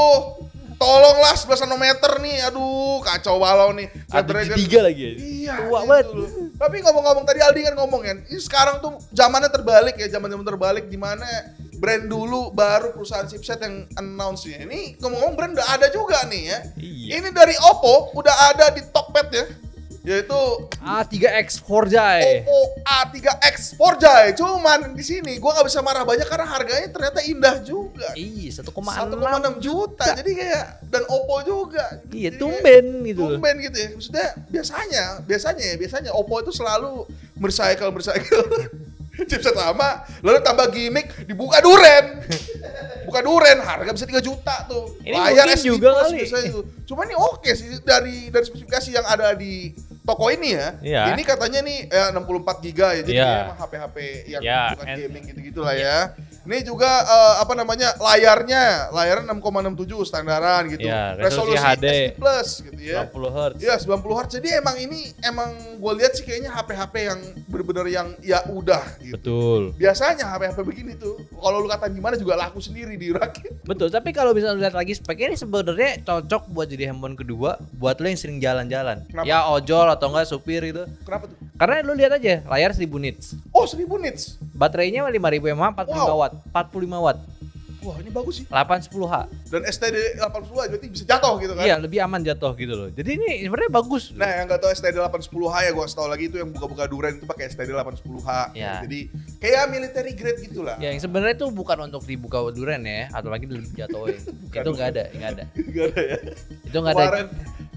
Speaker 2: Tolonglah 11 nanometer nih. Aduh, kacau balau nih.
Speaker 1: Ada G3 lagi ya?
Speaker 2: Iya.
Speaker 1: Tua
Speaker 2: gitu
Speaker 1: banget.
Speaker 2: loh. Tapi ngomong-ngomong tadi Aldi kan ngomong kan, ini sekarang tuh zamannya terbalik ya, zaman terbalik di mana brand dulu baru perusahaan chipset yang announce-nya. Ini ngomong-ngomong brand udah ada juga nih ya.
Speaker 1: Iya.
Speaker 2: Ini dari Oppo udah ada di Tokped ya. Yaitu
Speaker 1: A3X 4J.
Speaker 2: Oppo A3X 4J. Cuman di sini gua nggak bisa marah banyak karena harganya ternyata indah juga.
Speaker 1: Iya, 1,6
Speaker 2: 1,6 juta. Jadi kayak dan Oppo juga.
Speaker 1: Iya,
Speaker 2: Jadi
Speaker 1: tumben gitu.
Speaker 2: Tumben gitu ya. Maksudnya biasanya Oppo itu selalu recycle chipset lama, lalu tambah gimmick, dibuka duren. Buka duren, harga bisa 3 juta tuh.
Speaker 1: Ini
Speaker 2: Layar
Speaker 1: mungkin
Speaker 2: SD
Speaker 1: juga
Speaker 2: Plus
Speaker 1: kali.
Speaker 2: biasanya tuh. Cuma ini oke sih dari spesifikasi yang ada di toko ini ya.
Speaker 1: Iya.
Speaker 2: Ini katanya nih 64 GB ya. Jadi
Speaker 1: Iya.
Speaker 2: ini emang HP-HP yang
Speaker 1: Iya,
Speaker 2: bukan gaming gitu-gitu lah ya. Ini juga layarnya 6,67 standaran gitu.
Speaker 1: Iya, resolusi HD.
Speaker 2: SD Plus gitu ya.
Speaker 1: 90 Hz.
Speaker 2: Iya 90 Hz. Jadi emang gue lihat sih kayaknya HP-HP yang bener-bener yang ya udah gitu.
Speaker 1: Betul.
Speaker 2: Biasanya HP-HP begini tuh kalau lu katain gimana juga laku sendiri di rakit.
Speaker 1: Betul, tapi kalau bisa lihat lagi speknya ini sebenarnya cocok buat jadi handphone kedua buat lo yang sering jalan-jalan.
Speaker 2: Kenapa?
Speaker 1: Ya ojol atau enggak supir gitu.
Speaker 2: Kenapa tuh?
Speaker 1: Karena lu lihat aja layar 1000 nits.
Speaker 2: Oh 1000 nits.
Speaker 1: Baterainya 5000 mAh 45
Speaker 2: Wow.
Speaker 1: watt. 45 watt.
Speaker 2: Wah ini bagus sih.
Speaker 1: 810H.
Speaker 2: Dan STD 80 berarti bisa jatuh gitu kan?
Speaker 1: Iya, lebih aman jatuh gitu loh. Jadi ini sebenarnya bagus.
Speaker 2: Nah yang gak tahu STD 810H ya gua kasih tau lagi itu yang buka-buka duren itu pakai STD 810H.
Speaker 1: Ya.
Speaker 2: Jadi kayak military grade gitulah.
Speaker 1: Ya, yang sebenarnya itu bukan untuk dibuka duren ya, atau lagi dijatuhin. Itu enggak ada.
Speaker 2: Gak ada ya.
Speaker 1: Itu enggak ada.
Speaker 2: Kemarin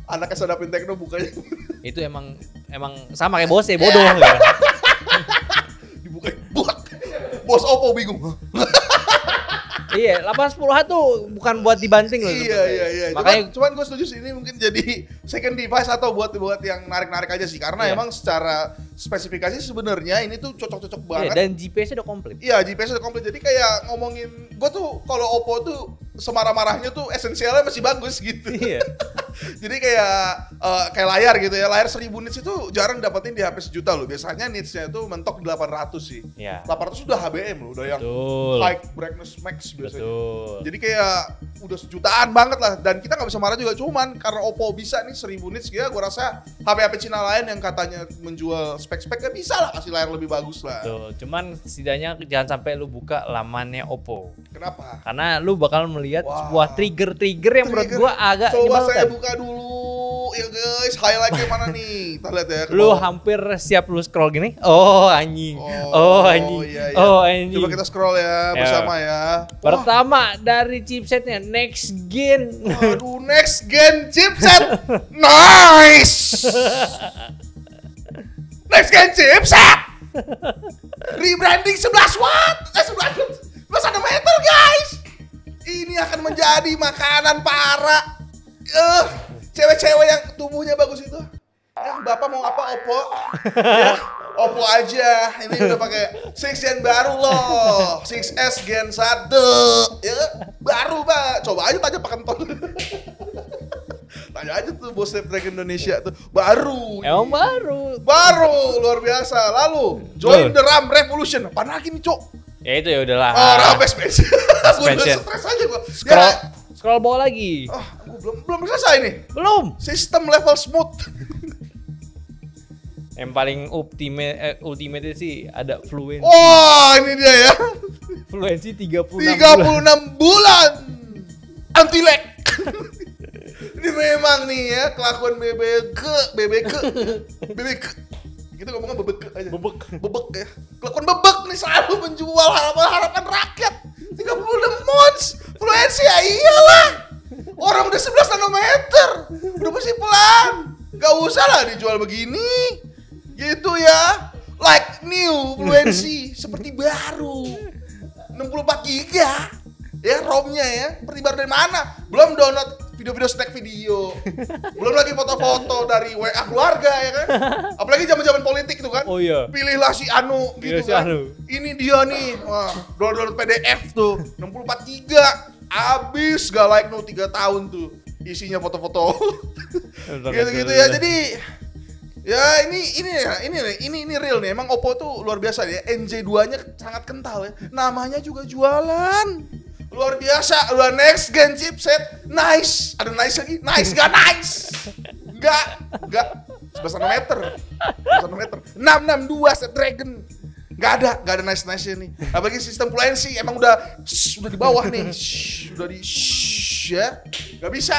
Speaker 2: anaknya Sadapin Tekno bukanya
Speaker 1: Itu emang sama kayak bos ya, bodoh ya.
Speaker 2: dibuka buak. Bos Oppo bingung.
Speaker 1: Iya, 810H tuh bukan buat dibanting loh.
Speaker 2: Iya.
Speaker 1: Makanya
Speaker 2: Cuman gue setuju sih ini mungkin jadi second device atau buat yang narik-narik aja sih. Karena
Speaker 1: Iya.
Speaker 2: emang secara spesifikasi sebenarnya ini tuh cocok-cocok
Speaker 1: iya,
Speaker 2: banget.
Speaker 1: dan GPS-nya udah komplit.
Speaker 2: Iya, GPS udah komplit. Jadi kayak ngomongin, gue tuh kalau Oppo tuh semarah-marahnya tuh esensialnya masih bagus gitu.
Speaker 1: Iya.
Speaker 2: Jadi kayak layar gitu ya. Layar 1000 nits itu jarang dapetin di HP sejuta loh. Biasanya nitsnya itu mentok di 800 sih.
Speaker 1: Iya.
Speaker 2: 800 udah HBM loh, udah yang
Speaker 1: Betul.
Speaker 2: high brightness max biasanya.
Speaker 1: Betul.
Speaker 2: Jadi kayak udah sejutaan banget lah. Dan kita nggak bisa marah juga. Cuman karena Oppo bisa nih 1000 nits ya, gue rasa HP-HP Cina lain yang katanya menjual spek-spek gak bisa lah kasih layar lebih bagus lah.
Speaker 1: Tuh, cuman setidaknya jangan sampai lu buka lamannya Oppo.
Speaker 2: Kenapa?
Speaker 1: Karena lu bakal melihat
Speaker 2: Wah.
Speaker 1: sebuah trigger yang menurut
Speaker 2: Trigger.
Speaker 1: gua agak
Speaker 2: Coba saya
Speaker 1: menyebalkan.
Speaker 2: buka dulu ya guys, highlightnya mana nih? Kita lihat ya. ke
Speaker 1: Lu
Speaker 2: bawah.
Speaker 1: hampir siap lu scroll gini. Oh anjing. Oh anjing.
Speaker 2: iya.
Speaker 1: Oh anjing.
Speaker 2: Coba kita scroll ya bersama ya.
Speaker 1: Pertama dari chipsetnya next gen.
Speaker 2: Aduh, next gen chipset. Nice. Next Gen chipset. Rebranding 11 watt. 11 nanometer guys. Ini akan menjadi makanan para cewek-cewek yang tubuhnya bagus itu. Bapak mau apa? Oppo? Ya, Oppo aja. Ini udah pakai 6 Gen baru loh. 6S Gen 1. Ya, baru Pak. Coba aja tanya Pak Kenton. Tanya aja tuh bos Snapdragon Indonesia tuh. Baru.
Speaker 1: Emang baru.
Speaker 2: Baru, luar biasa. Lalu, join the RAM revolution. Apaan lagi nih, Cok?
Speaker 1: Ya itu ya udahlah.
Speaker 2: Oh, RAM expansion. Gue udah stres aja gue.
Speaker 1: Scroll bawah lagi.
Speaker 2: Gue belum selesai nih.
Speaker 1: Belum.
Speaker 2: Sistem level smooth.
Speaker 1: Yang paling ultimate sih ada Fluency.
Speaker 2: Oh, ini dia ya.
Speaker 1: Fluency 36
Speaker 2: bulan. Anti lag. Ini memang nih ya kelakuan BBK. Gitu ngomongnya bebek aja. Bebek ya. Kelakuan bebek nih selalu menjual harapan rakyat. 36 mons. Fluency ya iyalah. Orang udah 11 nanometer. Udah masih pelan. Gak usah lah dijual begini. Gitu ya. Like new Fluency. Seperti baru. 64 giga. Ya ROM-nya ya. Seperti baru dari mana? Belum download video-video snack video. Belum lagi foto-foto dari WA keluarga ya kan. Apalagi zaman-zaman politik tuh kan.
Speaker 1: Oh iya.
Speaker 2: Pilihlah si Anu gitu
Speaker 1: Si
Speaker 2: kan.
Speaker 1: Anu.
Speaker 2: Ini dia nih. Wah, download PDF tuh 64 giga. Abis gak like 3 tahun tuh. Isinya foto-foto. Gitu-gitu ya. Jadi ya ini real nih. Emang Oppo tuh luar biasa ya. NJ2-nya sangat kental ya. Namanya juga jualan. Luar biasa, udah next gen chipset, nice, ada nice lagi, nice gak nice, enggak, 11 nanometer, 662 Snapdragon, gak ada nice-nice-nya nih, apalagi sistem Fluency emang udah di bawah nih, udah di ya, gak bisa,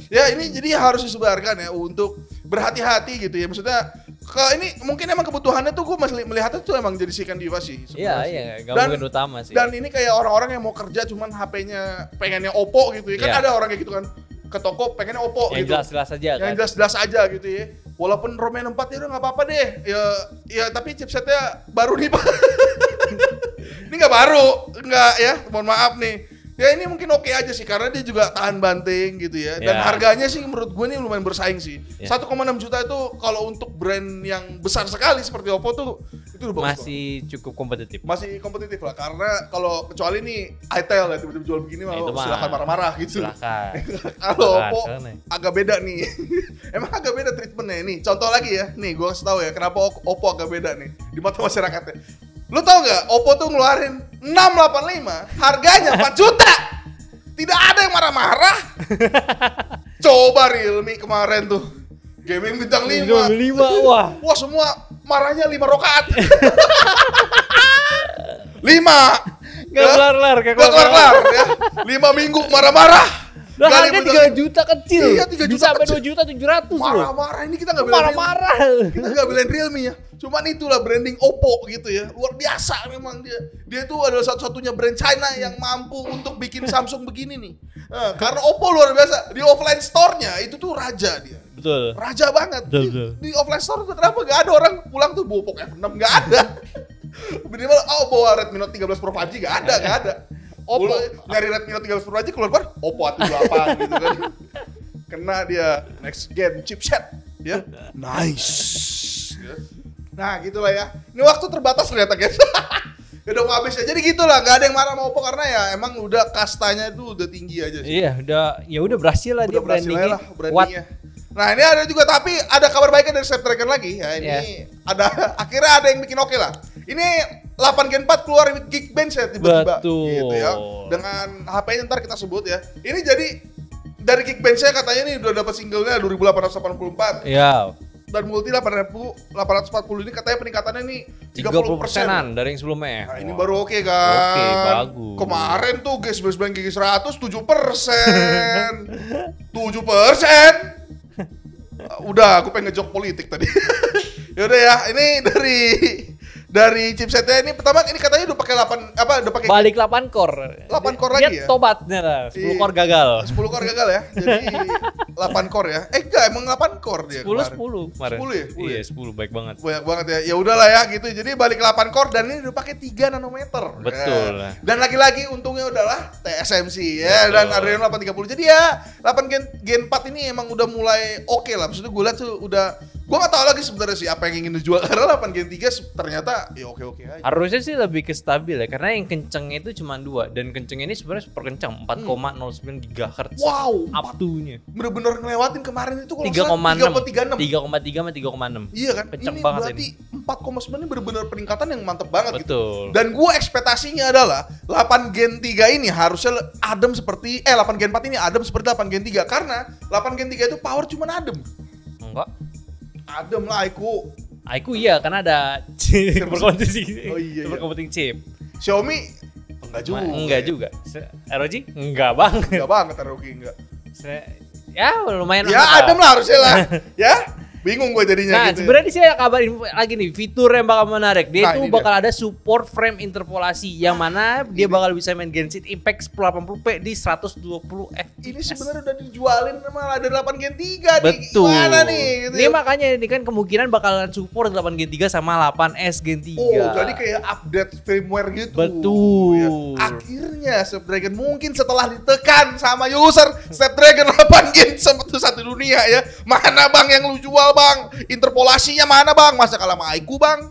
Speaker 2: ya ini jadi harus disebarkan ya untuk berhati-hati gitu ya, maksudnya ini mungkin emang kebutuhannya tuh gue masih melihatnya tuh emang jadi second device sih.
Speaker 1: Iya, gak mungkin utama sih.
Speaker 2: Dan ini kayak orang-orang yang mau kerja cuman HP-nya pengennya Oppo gitu ya. Kan ada orang kayak gitu kan. Ke toko pengennya Oppo
Speaker 1: yang
Speaker 2: gitu.
Speaker 1: Jelas-jelas aja kan.
Speaker 2: Yang jelas-jelas aja gitu ya. Walaupun ROM-nya 4 ya udah gak apa-apa deh. Ya tapi chipsetnya baru nih Pak. Ini gak baru. Enggak ya, mohon maaf nih. Ya ini mungkin oke aja sih karena dia juga tahan banting gitu ya. Dan harganya sih menurut gue nih lumayan bersaing sih. 1,6 juta itu kalau untuk brand yang besar sekali seperti Oppo tuh itu udah bagus.
Speaker 1: Masih cukup kompetitif.
Speaker 2: Masih kompetitif lah karena kalau kecuali nih Itel ya tiba-tiba jual begini silakan marah-marah gitu.
Speaker 1: Silakan.
Speaker 2: Kalau Oppo agak beda nih. Emang agak beda treatmentnya nih. Contoh lagi ya. Nih gue kasih tahu ya kenapa Oppo agak beda nih di mata masyarakatnya. Lu tau gak, Oppo tuh ngeluarin 685, harganya 4 juta. Tidak ada yang marah-marah. Coba Realme kemarin tuh, gaming bintang 5.
Speaker 1: Wah
Speaker 2: Semua marahnya 5 rokaat. 5.
Speaker 1: Gak kelar-kelar
Speaker 2: ya. 5 minggu marah-marah.
Speaker 1: Nah, harga 3 juta kecil.
Speaker 2: Iya, 3 juta
Speaker 1: bisa sampai
Speaker 2: kecil.
Speaker 1: 2.700.000
Speaker 2: Marah-marah, ini kita gak belain
Speaker 1: marah-marah.
Speaker 2: Kita gak belain Realme ya. Cuman itulah branding Oppo gitu ya. Luar biasa memang dia. Dia tuh adalah satu-satunya brand China yang mampu untuk bikin Samsung begini nih. Karena Oppo luar biasa. Di offline store-nya itu tuh raja dia.
Speaker 1: Betul.
Speaker 2: Raja banget.
Speaker 1: Betul.
Speaker 2: Di offline store kenapa gak ada orang pulang tuh bawa Oppo F6, gak ada. Minimal bawa Redmi Note 13 Pro 5G gak ada. Oppo nyari Redmi Note 13 Pro aja keluar Oppo A78 gitu kan. Kena dia next gen chipset ya. Nice. Nah gitulah ya. Ini waktu terbatas ternyata guys. Udah mau habis ya. Jadi gitulah, nggak ada yang marah sama Oppo karena ya emang udah kastanya itu udah tinggi aja sih.
Speaker 1: Iya, udah berhasil lah dia brandingnya.
Speaker 2: Nah ini ada juga tapi ada kabar baiknya dari Snapdragon lagi ya. Ini akhirnya ada yang bikin oke lah. Ini 8 Gen 4 keluar with Geekbench ya tiba-tiba.
Speaker 1: Betul.
Speaker 2: Gitu ya. Dengan HP-nya ntar kita sebut ya. Ini jadi dari Geekbench-nya katanya nih udah dapat singlenya 2884.
Speaker 1: Iya.
Speaker 2: Dan multi 840 ini katanya peningkatannya nih
Speaker 1: 30%-an dari yang sebelumnya.
Speaker 2: Nah, ini baru oke kan.
Speaker 1: Oke, bagus.
Speaker 2: Kemarin tuh G99 G100 7%. 7%. Udah, aku pengen ngejok politik tadi. Yaudah ya, ini dari chipsetnya ini pertama ini katanya udah pakai 8 udah pakai
Speaker 1: Balik 8 core.
Speaker 2: 8 core
Speaker 1: Dia
Speaker 2: lagi ya?
Speaker 1: tobatnya lah, 10 core gagal.
Speaker 2: 10 core gagal ya. Jadi 8 core ya. Enggak, emang 8 core dia
Speaker 1: 10 kemarin.
Speaker 2: 10 ya? 10
Speaker 1: Iya,
Speaker 2: ya?
Speaker 1: 10 baik banget.
Speaker 2: Banyak banget ya. Ya udahlah ya gitu. Jadi balik 8 core dan ini udah pakai 3 nanometer.
Speaker 1: Betul.
Speaker 2: Ya. Dan lagi-lagi untungnya udahlah TSMC ya. Betul. Dan Adreno 830. Jadi ya 8 Gen 4 ini emang udah mulai oke lah. Maksudnya gue lihat tuh udah, gue gak tahu lagi sebenarnya sih apa yang ingin dijual karena 8 Gen 3 ternyata ya oke-oke aja.
Speaker 1: Harusnya sih lebih ke stabil ya, karena yang kencengnya itu cuma 2 dan kencengnya ini sebenarnya super kenceng 4,09 GHz.
Speaker 2: Wow,
Speaker 1: up to-nya.
Speaker 2: Bener-bener ngelewatin kemarin itu kalau
Speaker 1: 3,6 3,3 sama 3,6.
Speaker 2: Iya kan?
Speaker 1: Kenceng
Speaker 2: ini
Speaker 1: banget
Speaker 2: berarti 4,9 ini bener-bener peningkatan yang mantep banget.
Speaker 1: Betul.
Speaker 2: Gitu. Dan gue ekspektasinya adalah 8 Gen 3 ini harusnya adem seperti 8 Gen 4 ini adem seperti 8 Gen 3 karena 8 Gen 3 itu power cuma adem.
Speaker 1: Enggak.
Speaker 2: Adem lah
Speaker 1: Aiku iya karena ada chip berkompetisi.
Speaker 2: Oh iya.
Speaker 1: Berkompeting chip.
Speaker 2: Xiaomi enggak juga.
Speaker 1: Enggak juga. ROG enggak banget.
Speaker 2: Enggak banget ROG enggak.
Speaker 1: Ya lumayan.
Speaker 2: Ya adem lah harusnya lah. Ya. Bingung gue jadinya.
Speaker 1: Nah,
Speaker 2: gitu
Speaker 1: sebenarnya di sini ada kabar lagi nih, fitur yang bakal menarik. Dia itu bakal ada support frame interpolasi yang mana dia bakal bisa main Genshin Impact 1080p di 120 fps.
Speaker 2: Ini sebenarnya udah dijualin malah ada 8 Gen 3
Speaker 1: nih. Betul.
Speaker 2: Gimana nih? Gitu.
Speaker 1: Ini makanya ini kan kemungkinan bakalan support 8 Gen 3 sama 8S Gen 3.
Speaker 2: Oh, jadi kayak update firmware gitu.
Speaker 1: Betul.
Speaker 2: Ya. Akhirnya Snapdragon mungkin setelah ditekan sama user Snapdragon 8 Gen satu dunia ya. Mana bang yang lu jual bang? Interpolasinya mana bang? Masa kalah sama Aiku bang?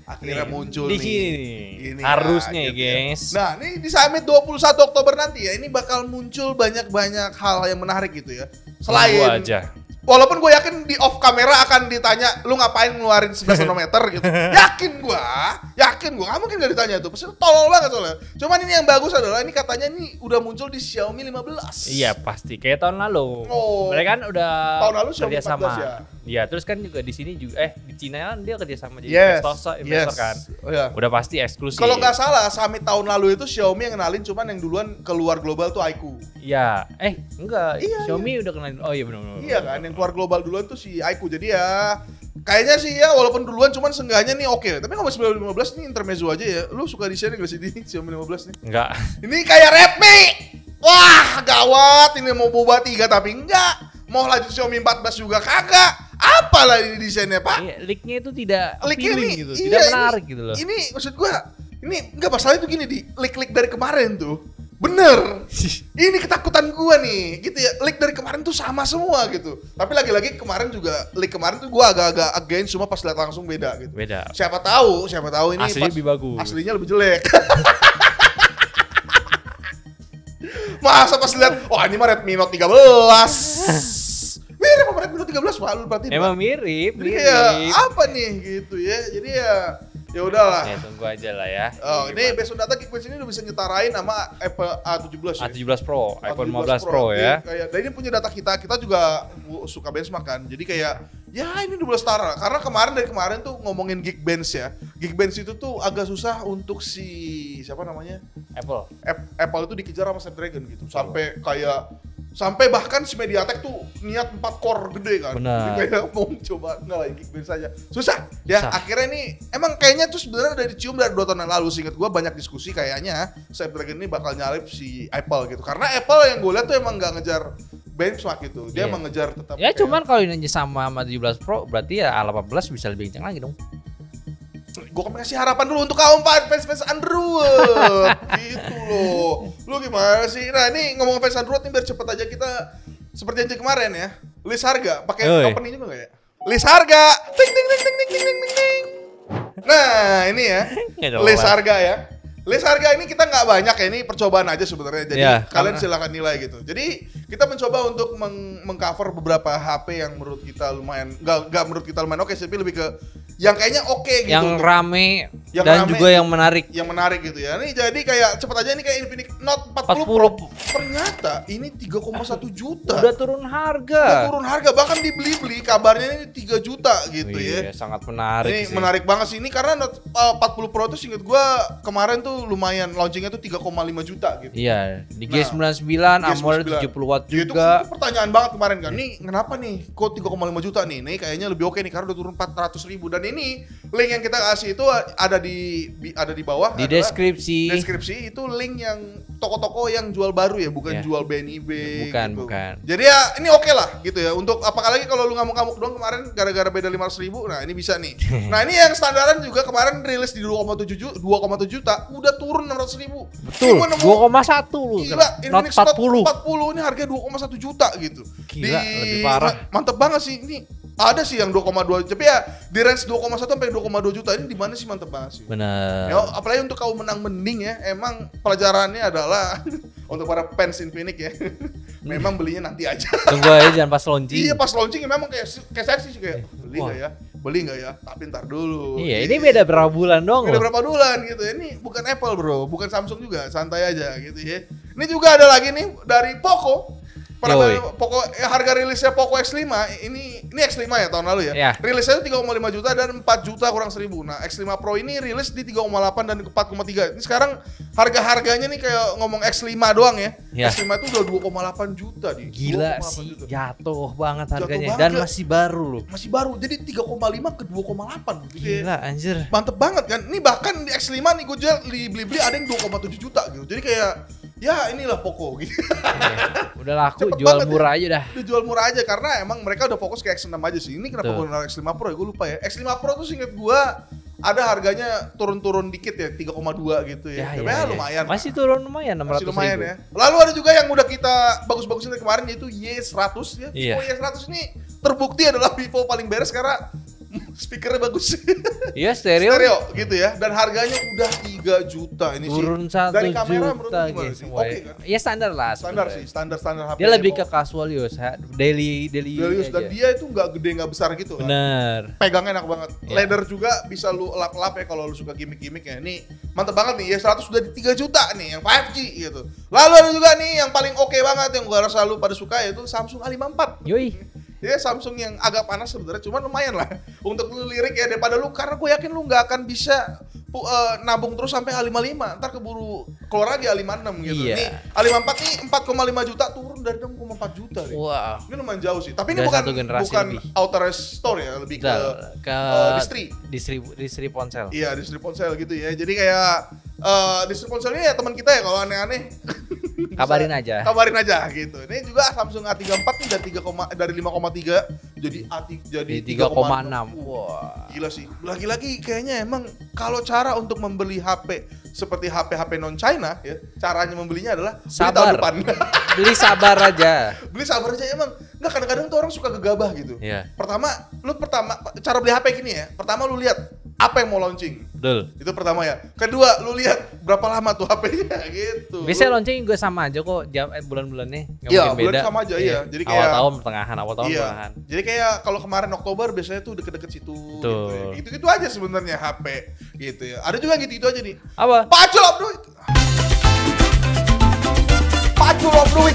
Speaker 2: Akhirnya muncul
Speaker 1: di
Speaker 2: nih.
Speaker 1: Sini. Harusnya ya, guys.
Speaker 2: Nah, ini di Summit 21 Oktober nanti ya, ini bakal muncul banyak-banyak hal yang menarik gitu ya. Selain
Speaker 1: aja.
Speaker 2: Walaupun gue yakin di off kamera akan ditanya, lu ngapain ngeluarin 11 nanometer gitu. Yakin gue, gak mungkin gak ditanya itu. Pasti tolol banget soalnya. Cuman ini yang bagus adalah ini katanya nih udah muncul di Xiaomi 15.
Speaker 1: Iya pasti, kayak tahun lalu.
Speaker 2: Oh.
Speaker 1: Mereka kan udah
Speaker 2: tahun lalu Xiaomi 14
Speaker 1: sama.
Speaker 2: ya.
Speaker 1: Iya, terus kan juga di sini juga di Cina kan dia kerja sama
Speaker 2: Yes.
Speaker 1: jadi investor kan.
Speaker 2: Oh, iya.
Speaker 1: Udah pasti eksklusif.
Speaker 2: Kalau nggak salah, Summit tahun lalu itu Xiaomi yang kenalin, cuman yang duluan keluar global tuh Aiku.
Speaker 1: Iya, enggak.
Speaker 2: Iya,
Speaker 1: Xiaomi udah kenalin. Oh iya benar.
Speaker 2: Iya kan, yang keluar global duluan tuh si Aiku. Jadi ya kayaknya sih ya walaupun duluan cuman seenggaknya nih oke. Tapi kalau 15 nih intermezzo aja ya. Lu suka desainnya gak sih di Xiaomi 15 nih?
Speaker 1: Enggak.
Speaker 2: Ini kayak Redmi. Wah, gawat. Ini mau boba 3 tapi enggak. Mau lanjut Xiaomi 14 juga kagak. Apalah ini desainnya, Pak?
Speaker 1: Iya, leak-nya itu tidak
Speaker 2: Leak-nya
Speaker 1: gitu.
Speaker 2: iya,
Speaker 1: Tidak menarik gitu loh.
Speaker 2: Ini maksud gua, ini enggak masalahnya tuh gini di leak dari kemarin tuh. Bener. Ini ketakutan gua nih, gitu ya. Leak dari kemarin tuh sama semua gitu. Tapi lagi-lagi kemarin juga leak kemarin tuh gua agak-agak against, cuma pas lihat langsung beda gitu.
Speaker 1: Beda.
Speaker 2: Siapa tahu ini
Speaker 1: aslinya lebih bagus.
Speaker 2: Aslinya lebih jelek. Masa pas lihat, wah ini mah Redmi Note 13. Mirip sama Redmi Note 13, Pak, lu berarti.
Speaker 1: Emang mirip.
Speaker 2: Ya, apa nih gitu ya. Jadi ya udahlah.
Speaker 1: Ya tunggu aja lah ya.
Speaker 2: Oh, ini based on data Geekbench ini udah bisa nyetarain sama Apple A17 ya.
Speaker 1: A17 Pro, iPhone
Speaker 2: A17
Speaker 1: 15 Pro ya.
Speaker 2: Kayak, dan ini punya data kita juga suka benchmark kan. Jadi kayak ya ini udah setara. Karena dari kemarin tuh ngomongin Geekbench ya. Geekbench itu tuh agak susah untuk siapa namanya? Apple itu dikejar sama Snapdragon gitu. Sampai bahkan si MediaTek tuh niat 4 core gede kan.
Speaker 1: Benar.
Speaker 2: Jadi kayak mau coba ngalahin Geekbench saja. Susah. Ya, akhirnya ini emang kayaknya tuh sebenarnya dari dicium dari 2 tahun yang lalu. Seingat gua banyak diskusi kayaknya Snapdragon ini bakal nyalip si Apple gitu. Karena Apple yang gue lihat tuh emang nggak ngejar benchmark gitu. Dia emang ngejar tetap.
Speaker 1: Ya cuman kalau ini sama 17 Pro berarti ya A18 bisa lebih kencang lagi dong.
Speaker 2: Gue kan kasih harapan dulu untuk kaum fans Android gitu loh. Lu gimana sih? Nah ini ngomong fans Android nih biar cepet aja kita seperti janji kemarin ya. List harga, pakai opening juga gak ya? List harga. Ting ting ting ting ting ting ting ting. Nah ini ya. List harga ya. List harga ini kita nggak banyak ya, ini percobaan aja sebenarnya. Jadi kalian silakan nilai gitu. Jadi kita mencoba untuk mengcover beberapa HP yang menurut kita lumayan, nggak menurut kita lumayan oke, tapi lebih ke yang kayaknya oke gitu.
Speaker 1: Yang rame dan juga yang menarik.
Speaker 2: Yang menarik gitu ya. Nih jadi kayak cepet aja nih kayak Infinix Note 40 Pro. Ternyata ini 3,1 juta.
Speaker 1: Udah turun harga.
Speaker 2: Bahkan dibeli kabarnya ini 3 juta gitu ya.
Speaker 1: Iya, sangat menarik.
Speaker 2: Ini
Speaker 1: sih.
Speaker 2: menarik banget sih ini karena Note 40 Pro tuh seinget gua kemarin tuh lumayan launchingnya tuh 3,5 juta gitu.
Speaker 1: Iya, di G99 AMOLED 70 watt juga.
Speaker 2: Itu pertanyaan banget kemarin kan. Nih kenapa nih kok 3,5 juta nih? Nih kayaknya lebih oke nih karena udah turun 400.000 dan ini link yang kita kasih itu ada di bawah.
Speaker 1: Di deskripsi.
Speaker 2: Deskripsi itu link yang toko-toko yang jual baru ya, bukan jual BNIB.
Speaker 1: Bukan,
Speaker 2: gitu.
Speaker 1: bukan.
Speaker 2: Jadi ya ini oke lah gitu ya. Untuk apalagi kalau lu ngamuk-ngamuk doang kemarin gara-gara beda 500.000, nah ini bisa nih. Nah ini yang standaran juga kemarin rilis di 2,7 juta, udah turun 600.000.
Speaker 1: Betul. 2,1 lu.
Speaker 2: Gila,
Speaker 1: Not
Speaker 2: Infinix
Speaker 1: 40.
Speaker 2: 40 ini harga 2,1 juta gitu.
Speaker 1: Gila, lebih parah.
Speaker 2: Mantep banget sih ini. Ada sih yang 2,2, tapi ya di range 2,1 sampai 2,2 juta ini di mana sih mantep banget sih.
Speaker 1: Benar.
Speaker 2: Ya, apalagi untuk kaum menang mending ya, emang pelajarannya adalah untuk para fans Infinix ya. Memang belinya nanti aja.
Speaker 1: Tunggu aja jangan pas launching.
Speaker 2: Iya, pas launching memang kayak seksi sih kayak beli nggak ya? Beli nggak ya? Tapi ntar dulu.
Speaker 1: Iya, ini beda berapa bulan dong.
Speaker 2: Beda berapa bulan gitu ya. Ini bukan Apple bro, bukan Samsung juga, santai aja gitu ya. Ini juga ada lagi nih dari Poco. Poco harga rilisnya Poco X5 ini X5 ya tahun lalu ya.
Speaker 1: Yeah.
Speaker 2: Rilisnya itu 3,5 juta dan 4 juta kurang 1.000. Nah, X5 Pro ini rilis di 3,8 dan 4,3. Ini sekarang harga-harganya nih kayak ngomong X5 doang ya.
Speaker 1: Yeah.
Speaker 2: X5 itu udah 2,8 juta di.
Speaker 1: Gila sih,
Speaker 2: juta.
Speaker 1: jatuh banget harganya
Speaker 2: Jatuh
Speaker 1: dan
Speaker 2: banget.
Speaker 1: masih baru loh.
Speaker 2: Masih baru. Jadi 3,5 ke 2,8 gitu.
Speaker 1: Gila anjir.
Speaker 2: Mantep banget kan. Ini bahkan di X5 nih gue jual beli-beli ada yang 2,7 juta gitu. Jadi kayak ya inilah Poco gitu.
Speaker 1: Udah laku,
Speaker 2: Cepet
Speaker 1: jual
Speaker 2: banget
Speaker 1: murah
Speaker 2: ya.
Speaker 1: aja dah.
Speaker 2: Udah jual murah aja karena emang mereka udah fokus ke X6 aja sih. Ini kenapa
Speaker 1: Tuh.
Speaker 2: gue nolak X5 Pro ya? Gue lupa ya. X5 Pro tuh seinget gue ada harganya turun-turun dikit ya, 3,2 gitu ya. Tapi ya lumayan.
Speaker 1: Masih turun lumayan, 600
Speaker 2: Masih lumayan
Speaker 1: ribu.
Speaker 2: ya. Lalu ada juga yang udah kita bagus-bagusin dari kemarin yaitu Y100 ya.
Speaker 1: Iya.
Speaker 2: Vivo Y100 ini terbukti adalah Vivo paling beres karena speakernya bagus.
Speaker 1: Iya, stereo.
Speaker 2: gitu ya. Dan harganya udah 3 juta ini
Speaker 1: Turun
Speaker 2: sih.
Speaker 1: 1
Speaker 2: Dari kamera menurut
Speaker 1: juta
Speaker 2: lu gimana
Speaker 1: gitu
Speaker 2: sih?
Speaker 1: semua.
Speaker 2: Oke kan?
Speaker 1: Ya standar lah
Speaker 2: Standar
Speaker 1: sebenarnya.
Speaker 2: sih, standar HP.
Speaker 1: Dia lebih ke
Speaker 2: Apple.
Speaker 1: casual Yus, daily
Speaker 2: Darius, dan
Speaker 1: aja.
Speaker 2: dia itu nggak gede nggak besar gitu kan.
Speaker 1: Bener.
Speaker 2: Pegangnya enak banget.
Speaker 1: Iya.
Speaker 2: Leather juga bisa lu lap-lap ya kalau lu suka gimmick-gimmick ya. Ini mantep banget nih. Y100 sudah di 3 juta nih yang 5G gitu. Lalu ada juga nih yang paling oke banget yang gua rasa lu pada suka yaitu Samsung A54.
Speaker 1: Yoi.
Speaker 2: Ya Samsung yang agak panas sebenarnya, cuman lumayan lah untuk lu lirik ya daripada lu, karena gue yakin lu nggak akan bisa nabung terus sampai A55, ntar keburu keluar lagi A56 gitu.
Speaker 1: Iya.
Speaker 2: Nih A54 nih 4,5 juta turun dari 6,4 juta nih.
Speaker 1: Wow.
Speaker 2: Ini lumayan jauh sih. Tapi ini
Speaker 1: Udah
Speaker 2: bukan
Speaker 1: satu generasi lebih.
Speaker 2: authorized store ya, lebih ke distri
Speaker 1: ponsel.
Speaker 2: Iya, distri ponsel gitu ya. Jadi kayak distri ponsel ini ya teman kita ya, kalau aneh-aneh
Speaker 1: Kabarin aja.
Speaker 2: Kabarin aja gitu. Ini juga Samsung A34 nih dari 5,3 jadi
Speaker 1: 3,6.
Speaker 2: 3,6.
Speaker 1: Wah.
Speaker 2: Gila sih. Lagi-lagi kayaknya emang kalau cara untuk membeli HP seperti HP non China ya, caranya membelinya adalah beli tahun
Speaker 1: Sabar.
Speaker 2: depan.
Speaker 1: Beli sabar aja.
Speaker 2: Beli sabar aja emang. Enggak, kadang-kadang tuh orang suka gegabah gitu.
Speaker 1: Iya.
Speaker 2: Pertama cara beli HP gini ya. Pertama lu lihat apa yang mau launching.
Speaker 1: Betul.
Speaker 2: Itu pertama ya. Kedua, lu lihat berapa lama tuh HP-nya gitu.
Speaker 1: Biasanya launching gue sama aja kok bulan-bulannya. Nggak
Speaker 2: Iya,
Speaker 1: mungkin beda.
Speaker 2: bulan sama aja iya. Jadi kayak
Speaker 1: awal tahun pertengahan.
Speaker 2: Iya. Jadi kayak kalau kemarin Oktober biasanya tuh deket-deket situ gitu ya.
Speaker 1: Betul.
Speaker 2: Gitu-gitu aja sebenarnya HP gitu ya. Ada juga yang gitu-gitu aja nih.
Speaker 1: Apa?
Speaker 2: Pacul Abdul. Pacul Abdul.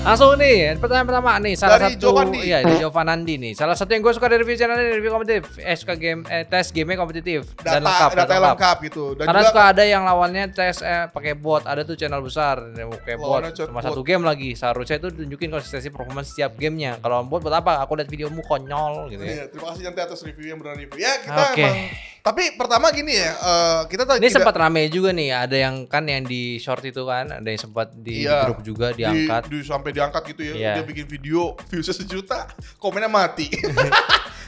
Speaker 1: Langsung nih, pertama nih salah
Speaker 2: Dari
Speaker 1: satu
Speaker 2: Jovandi.
Speaker 1: iya dari Jovanandi nih. Salah satu yang gue suka dari review channel ini review kompetitif, suka game tes gamenya kompetitif dan lengkap.
Speaker 2: Data lengkap gitu. Dan
Speaker 1: Karena
Speaker 2: juga
Speaker 1: suka ada yang lawannya tes pakai bot, ada tuh channel besar yang pakai bot
Speaker 2: Lawannya
Speaker 1: cuma
Speaker 2: chatbot.
Speaker 1: satu game lagi. Seharusnya itu tunjukin konsistensi performance setiap gamenya. Kalau bot buat apa? Aku lihat videomu konyol gitu ya.
Speaker 2: iya, terima kasih nanti atas review yang benar review. Ya, kita
Speaker 1: Oke.
Speaker 2: emang. Tapi pertama gini ya, kita tadi
Speaker 1: Ini sempat rame juga nih, ada yang kan yang di short itu kan, ada yang sempat di
Speaker 2: Iya.
Speaker 1: grup juga diangkat.
Speaker 2: Sampai diangkat gitu ya.
Speaker 1: Iya.
Speaker 2: Dia bikin video viewsnya 1 juta, komennya mati.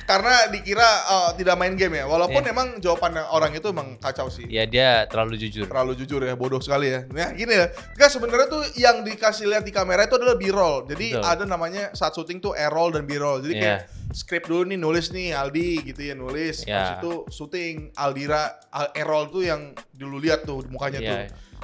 Speaker 2: Karena dikira tidak main game ya. Walaupun
Speaker 1: Iya.
Speaker 2: emang jawaban orang itu emang kacau sih.
Speaker 1: Ya dia terlalu jujur.
Speaker 2: Terlalu jujur ya, bodoh sekali ya. Nah gini ya, kan sebenarnya tuh yang dikasih lihat di kamera itu adalah B-roll. Jadi
Speaker 1: Betul.
Speaker 2: ada namanya saat syuting tuh A-roll dan B-roll. Jadi kayak script dulu nih, nulis nih Aldi gitu ya, nulis.
Speaker 1: Iya.
Speaker 2: Habis itu syuting Aldira, A-roll tuh yang dulu lihat tuh mukanya
Speaker 1: Iya.
Speaker 2: tuh.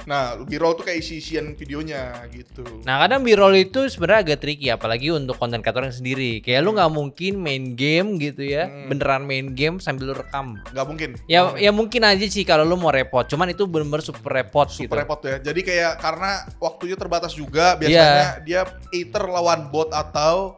Speaker 2: Nah, B-roll tuh kayak isi-isian videonya gitu.
Speaker 1: Nah kadang B-roll itu sebenarnya agak tricky, apalagi untuk konten kreator yang sendiri. Kayak lu nggak mungkin main game gitu ya, beneran main game sambil lu rekam.
Speaker 2: Nggak mungkin.
Speaker 1: Ya mungkin aja sih kalau lu mau repot, cuman itu bener-bener super repot gitu.
Speaker 2: Super repot ya. Jadi kayak karena waktunya terbatas juga, biasanya dia either lawan bot atau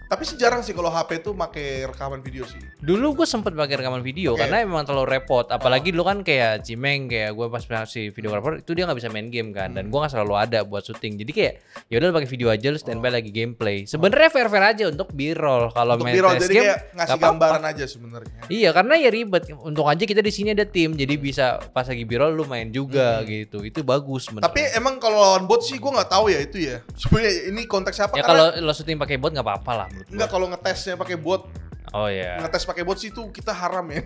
Speaker 2: Tapi sih jarang sih kalau HP tuh pakai rekaman video sih.
Speaker 1: Dulu gue sempet pakai rekaman video karena emang terlalu repot. Apalagi dulu kan kayak Cimeng, kayak gue pas masih videographer itu dia nggak bisa main game kan, dan gue nggak selalu ada buat syuting. Jadi kayak ya udah pakai video aja, lu standby lagi gameplay. Sebenarnya fair aja untuk B-roll kalau main
Speaker 2: B-roll,
Speaker 1: test
Speaker 2: jadi
Speaker 1: game.
Speaker 2: kayak ngasih gambaran aja sebenarnya.
Speaker 1: Iya, karena ya ribet. Untung aja kita di sini ada tim, jadi bisa pas lagi B-roll lu main juga gitu. Itu bagus bener.
Speaker 2: Tapi emang kalau lawan bot sih gue nggak tahu ya itu ya. Sebenarnya ini konteksnya apa?
Speaker 1: ya kalau lo syuting pakai bot nggak apa-apa lah menurut
Speaker 2: Enggak, kalau ngetesnya pakai bot.
Speaker 1: Oh iya.
Speaker 2: Ngetes pakai bot sih itu kita haram ya.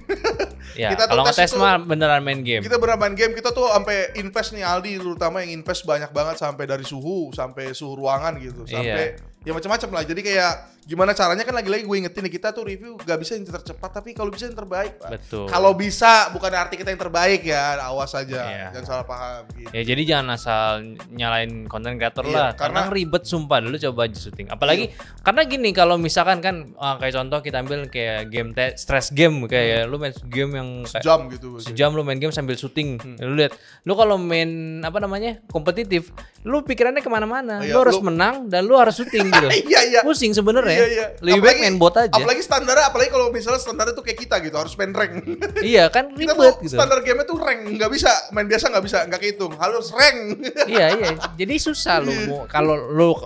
Speaker 1: Ya,
Speaker 2: kita
Speaker 1: kalau ngetes
Speaker 2: itu,
Speaker 1: mah beneran main game.
Speaker 2: Kita beneran main game, kita tuh sampai invest nih Aldi, terutama yang invest banyak banget sampai dari suhu sampai suhu ruangan gitu, sampai ya macam-macam lah. Jadi kayak gimana caranya kan lagi-lagi gue ingetin nih, kita tuh review gak bisa yang tercepat, tapi kalau bisa yang terbaik, Pak.
Speaker 1: Betul.
Speaker 2: Kalau bisa bukan arti kita yang terbaik ya, awas aja, jangan salah paham gitu.
Speaker 1: Ya jadi jangan asal nyalain konten creator lah, karena ribet sumpah. Dulu coba aja syuting. Apalagi karena gini, kalau misalkan kan kayak contoh kita ambil kayak game stress game, kayak lu main game yang
Speaker 2: sejam gitu.
Speaker 1: Sejam lu main game sambil syuting. Lu lihat, lu kalau main apa namanya kompetitif, lu pikirannya kemana-mana. Lu harus menang dan lu harus syuting gitu.
Speaker 2: Iya.
Speaker 1: Pusing sebenarnya. Lebih baik main bot aja.
Speaker 2: Apalagi standarnya, apalagi kalau misalnya standarnya tuh kayak kita gitu, harus main rank.
Speaker 1: Iya kan ribet gitu.
Speaker 2: Standar game itu rank, nggak bisa main biasa, nggak kehitung, harus rank.
Speaker 1: Iya. Jadi susah lu kalau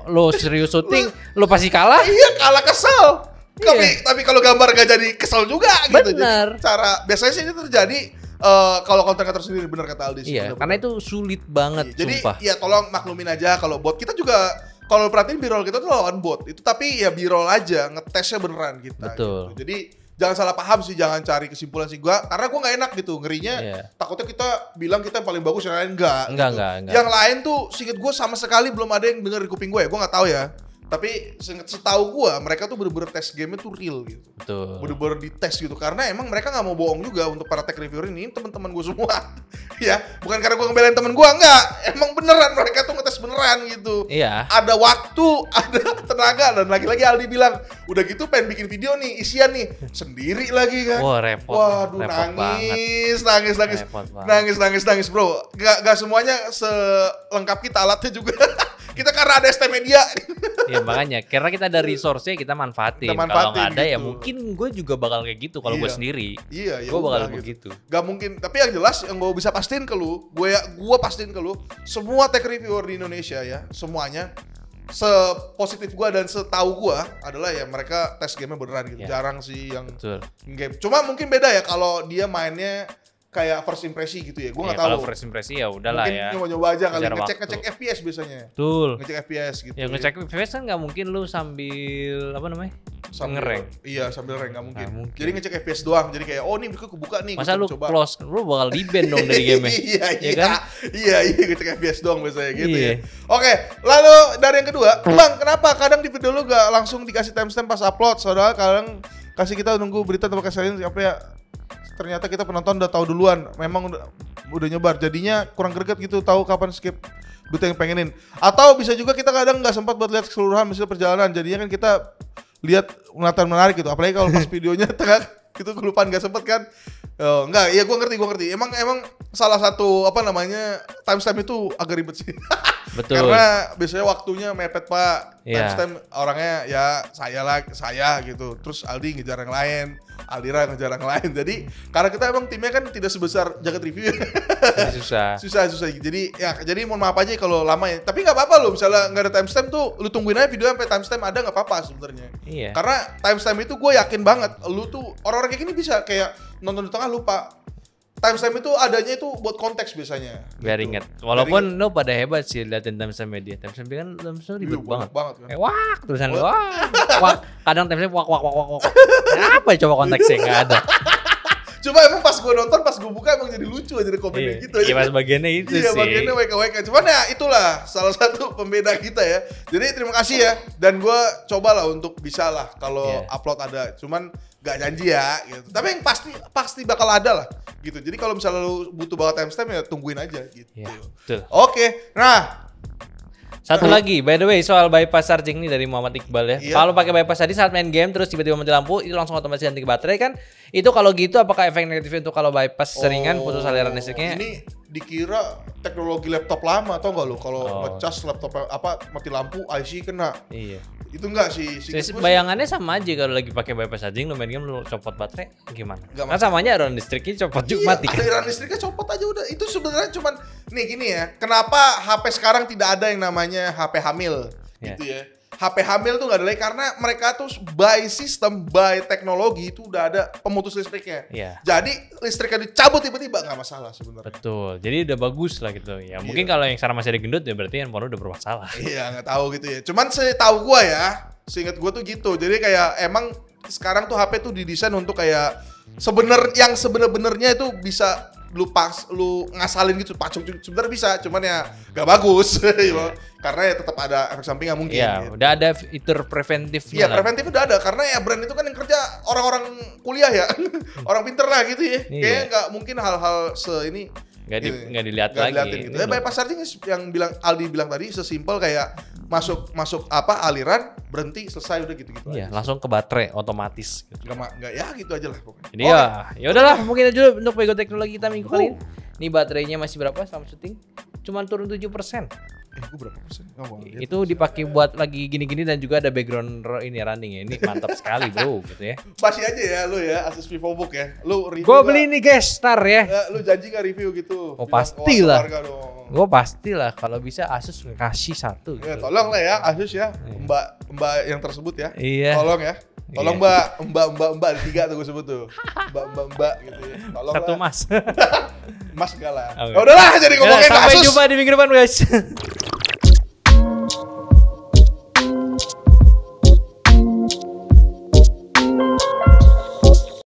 Speaker 1: lu serius syuting, lu pasti kalah.
Speaker 2: Iya, kalah kesel. Tapi kalau gambar gak jadi kesel juga gitu.
Speaker 1: Bener.
Speaker 2: Jadi, biasanya sih ini terjadi kalau konten creator sendiri, bener kata Aldi.
Speaker 1: Iya, karena itu sulit banget.
Speaker 2: Jadi
Speaker 1: sumpah.
Speaker 2: ya tolong maklumin aja kalau bot kita juga. Kalau perhatiin B-roll kita tuh lawan bot itu, tapi ya B-roll aja, ngetesnya beneran kita.
Speaker 1: Betul.
Speaker 2: Gitu. Jadi jangan salah paham sih, jangan cari kesimpulan sih gua, karena gua nggak enak gitu, ngerinya. Takutnya kita bilang kita yang paling bagus, yang lain enggak. Yang lain tuh, seinget gua sama sekali belum ada yang denger di kuping gue ya, gua nggak tahu ya. Tapi setahu gua mereka tuh bener-bener tes game itu real gitu.
Speaker 1: Betul.
Speaker 2: Bener-bener dites gitu, karena emang mereka nggak mau bohong juga. Untuk para tech reviewer ini teman-teman gua semua. Ya, bukan karena gua ngebelain temen gua, enggak. Emang beneran mereka tuh ngetes beneran gitu.
Speaker 1: Iya.
Speaker 2: Ada waktu, ada tenaga, dan lagi-lagi Aldi bilang, udah gitu pengen bikin video nih, isian nih, sendiri lagi kan.
Speaker 1: Wah, repot.
Speaker 2: Waduh, nangis bro. Gak semuanya selengkap kita alatnya juga. Kita karena ada ST Media.
Speaker 1: Ya makanya, karena kita ada resource-nya, kita manfaatin. Kalau nggak ada gitu. Ya mungkin gue juga bakal kayak gitu kalau gue sendiri.
Speaker 2: Iya, ya
Speaker 1: gue bakal
Speaker 2: gitu.
Speaker 1: begitu.
Speaker 2: Gak mungkin, tapi yang jelas yang gue bisa pastiin ke lu, gue pastiin ke lu, semua tech reviewer di Indonesia ya, semuanya sepositif gue dan setahu gue adalah ya mereka tes game-nya beneran gitu. Jarang sih yang game. Cuma mungkin beda ya kalau dia mainnya kayak first impression gitu ya, gue nggak tahu.
Speaker 1: Kalau first impression ya udahlah ya.
Speaker 2: Mungkin nyoba aja kali, ngecek FPS biasanya.
Speaker 1: Betul.
Speaker 2: Ngecek FPS gitu.
Speaker 1: Ya ngecek FPS kan nggak mungkin lu sambil apa namanya? Nge-rank.
Speaker 2: Iya, sambil rank nggak mungkin. Jadi ngecek FPS doang. Jadi kayak nih kebuka nih.
Speaker 1: Masa lu close, lu bakal di-ban dong dari game-nya.
Speaker 2: Iya, ngecek FPS doang biasanya gitu ya. Oke, lalu dari yang kedua, Bang, kenapa kadang di video lu gak langsung dikasih timestamp pas upload? Saudara kadang kasih kita nunggu berita atau kasihin apa ya? Ternyata kita penonton udah tahu duluan, memang udah nyebar, jadinya kurang greget gitu tahu kapan skip berita yang pengenin. Atau bisa juga kita kadang nggak sempat buat lihat keseluruhan misalnya perjalanan, jadinya kan kita lihat kelihatan menarik gitu, apalagi kalau pas videonya tengah gitu kelupaan nggak sempet kan. Enggak, ya gue ngerti. Emang salah satu timestamp itu agak ribet sih.
Speaker 1: Betul.
Speaker 2: Karena biasanya waktunya mepet Pak. Timestamp orangnya ya saya gitu. Terus Aldi ngejar yang lain, Aldira ngejar yang lain. Jadi karena kita emang timnya kan tidak sebesar Jagat Review. Susah. Jadi mohon maaf aja kalau lama ya. Tapi nggak apa-apa loh, misalnya nggak ada timestamp tuh, lu tungguin aja video sampai timestamp ada, nggak apa-apa sebenarnya.
Speaker 1: Iya.
Speaker 2: Karena timestamp itu gue yakin banget, lu tuh orang-orang kayak gini bisa kayak nonton di tengah lupa. Timestamp itu adanya itu buat konteks biasanya.
Speaker 1: Biar inget. Walaupun lo pada hebat sih liatin timestamp media. Timestamp kan timestamp ribet banget.
Speaker 2: Kan?
Speaker 1: Wak tulisan wak. Kadang timestamp wak. Apa coba konteksnya nggak ada.
Speaker 2: Cuma emang pas gue nonton, pas gue buka emang jadi lucu aja di komedi gitu.
Speaker 1: Iya, pas bagiannya itu sih.
Speaker 2: Iya, bagiannya WK. Cuman ya itulah salah satu pembeda kita ya. Jadi terima kasih ya. Dan gue cobalah untuk bisa lah kalau upload ada. Cuman gak janji ya gitu. Tapi yang pasti bakal ada lah gitu. Jadi kalau misalnya lu butuh banget timestamp ya tungguin aja gitu.
Speaker 1: Betul.
Speaker 2: Oke. Nah,
Speaker 1: satu lagi, by the way, soal bypass charging nih dari Muhammad Iqbal ya. Kalau pakai bypass tadi saat main game terus tiba-tiba mati lampu, itu langsung otomatis ganti baterai kan? Itu kalau gitu apakah efek negatifnya untuk kalau bypass seringan putus aliran listriknya?
Speaker 2: Ini dikira teknologi laptop lama, atau enggak lo? Kalau ngecas laptop mati lampu, IC kena.
Speaker 1: Iya.
Speaker 2: Itu enggak sih.
Speaker 1: Bayangannya sama aja kalau lagi pakai bypass charging, lu main game lu copot baterai gimana?
Speaker 2: Gak
Speaker 1: kan samanya aliran listriknya copot juga mati kan.
Speaker 2: Aliran listriknya copot aja udah. Itu sebenarnya cuman nih gini ya. Kenapa HP sekarang tidak ada yang namanya HP hamil gitu ya. HP hamil tuh nggak ada lagi karena mereka tuh by sistem, by teknologi itu udah ada pemutus listriknya. Jadi listriknya dicabut tiba-tiba nggak masalah sebenarnya.
Speaker 1: Betul. Jadi udah bagus lah gitu ya. Mungkin kalau yang sekarang masih ada gendut ya berarti handphone udah bermasalah.
Speaker 2: Iya nggak tahu gitu ya. Cuman setahu gua ya, seingat gua tuh gitu. Jadi kayak emang sekarang tuh HP tuh didesain untuk kayak sebenarnya itu bisa lu ngasalin gitu, sebenarnya bisa, cuman ya gak bagus. Karena ya tetap ada efek samping yang mungkin.
Speaker 1: Iya,
Speaker 2: gitu.
Speaker 1: udah ada fitur preventifnya.
Speaker 2: Iya, preventif udah ada karena ya brand itu kan yang kerja orang-orang kuliah ya. Orang pinter lah gitu ya. Kayaknya nggak mungkin hal-hal ini
Speaker 1: nggak dilihat lagi.
Speaker 2: Gitu. Bypass charging yang Aldi bilang tadi sesimpel kayak masuk aliran, berhenti, selesai udah gitu-gitu.
Speaker 1: Iya, langsung ke baterai otomatis gitu.
Speaker 2: Nggak ya gitu aja lah pokoknya.
Speaker 1: Jadi ya udahlah, mungkin aja untuk Pego Teknologi kita minggu kali ini. Ini baterainya masih berapa sama syuting? Cuman turun 7%.
Speaker 2: Gue berapa persen?
Speaker 1: Itu dipakai buat lagi gini-gini dan juga ada background ini running ya. Ini mantap sekali bro gitu ya.
Speaker 2: Masih aja ya lu ya Asus VivoBook ya. Lu review.
Speaker 1: Gue beli ini guys, star ya.
Speaker 2: Lu janji gak review gitu?
Speaker 1: Oh pastilah. Gue pastilah kalau bisa Asus kasih satu.
Speaker 2: Ya, tolong lah ya Asus ya. Mbak yang tersebut ya.
Speaker 1: Iya.
Speaker 2: Tolong ya. Tolong mbak 3 tuh gue sebut tuh. Mbak gitu ya. Tolong
Speaker 1: satu
Speaker 2: lah.
Speaker 1: mas.
Speaker 2: Mas enggak lah. Okay. Udahlah jadi ngomongin Asus.
Speaker 1: Sampai jumpa di minggu depan guys.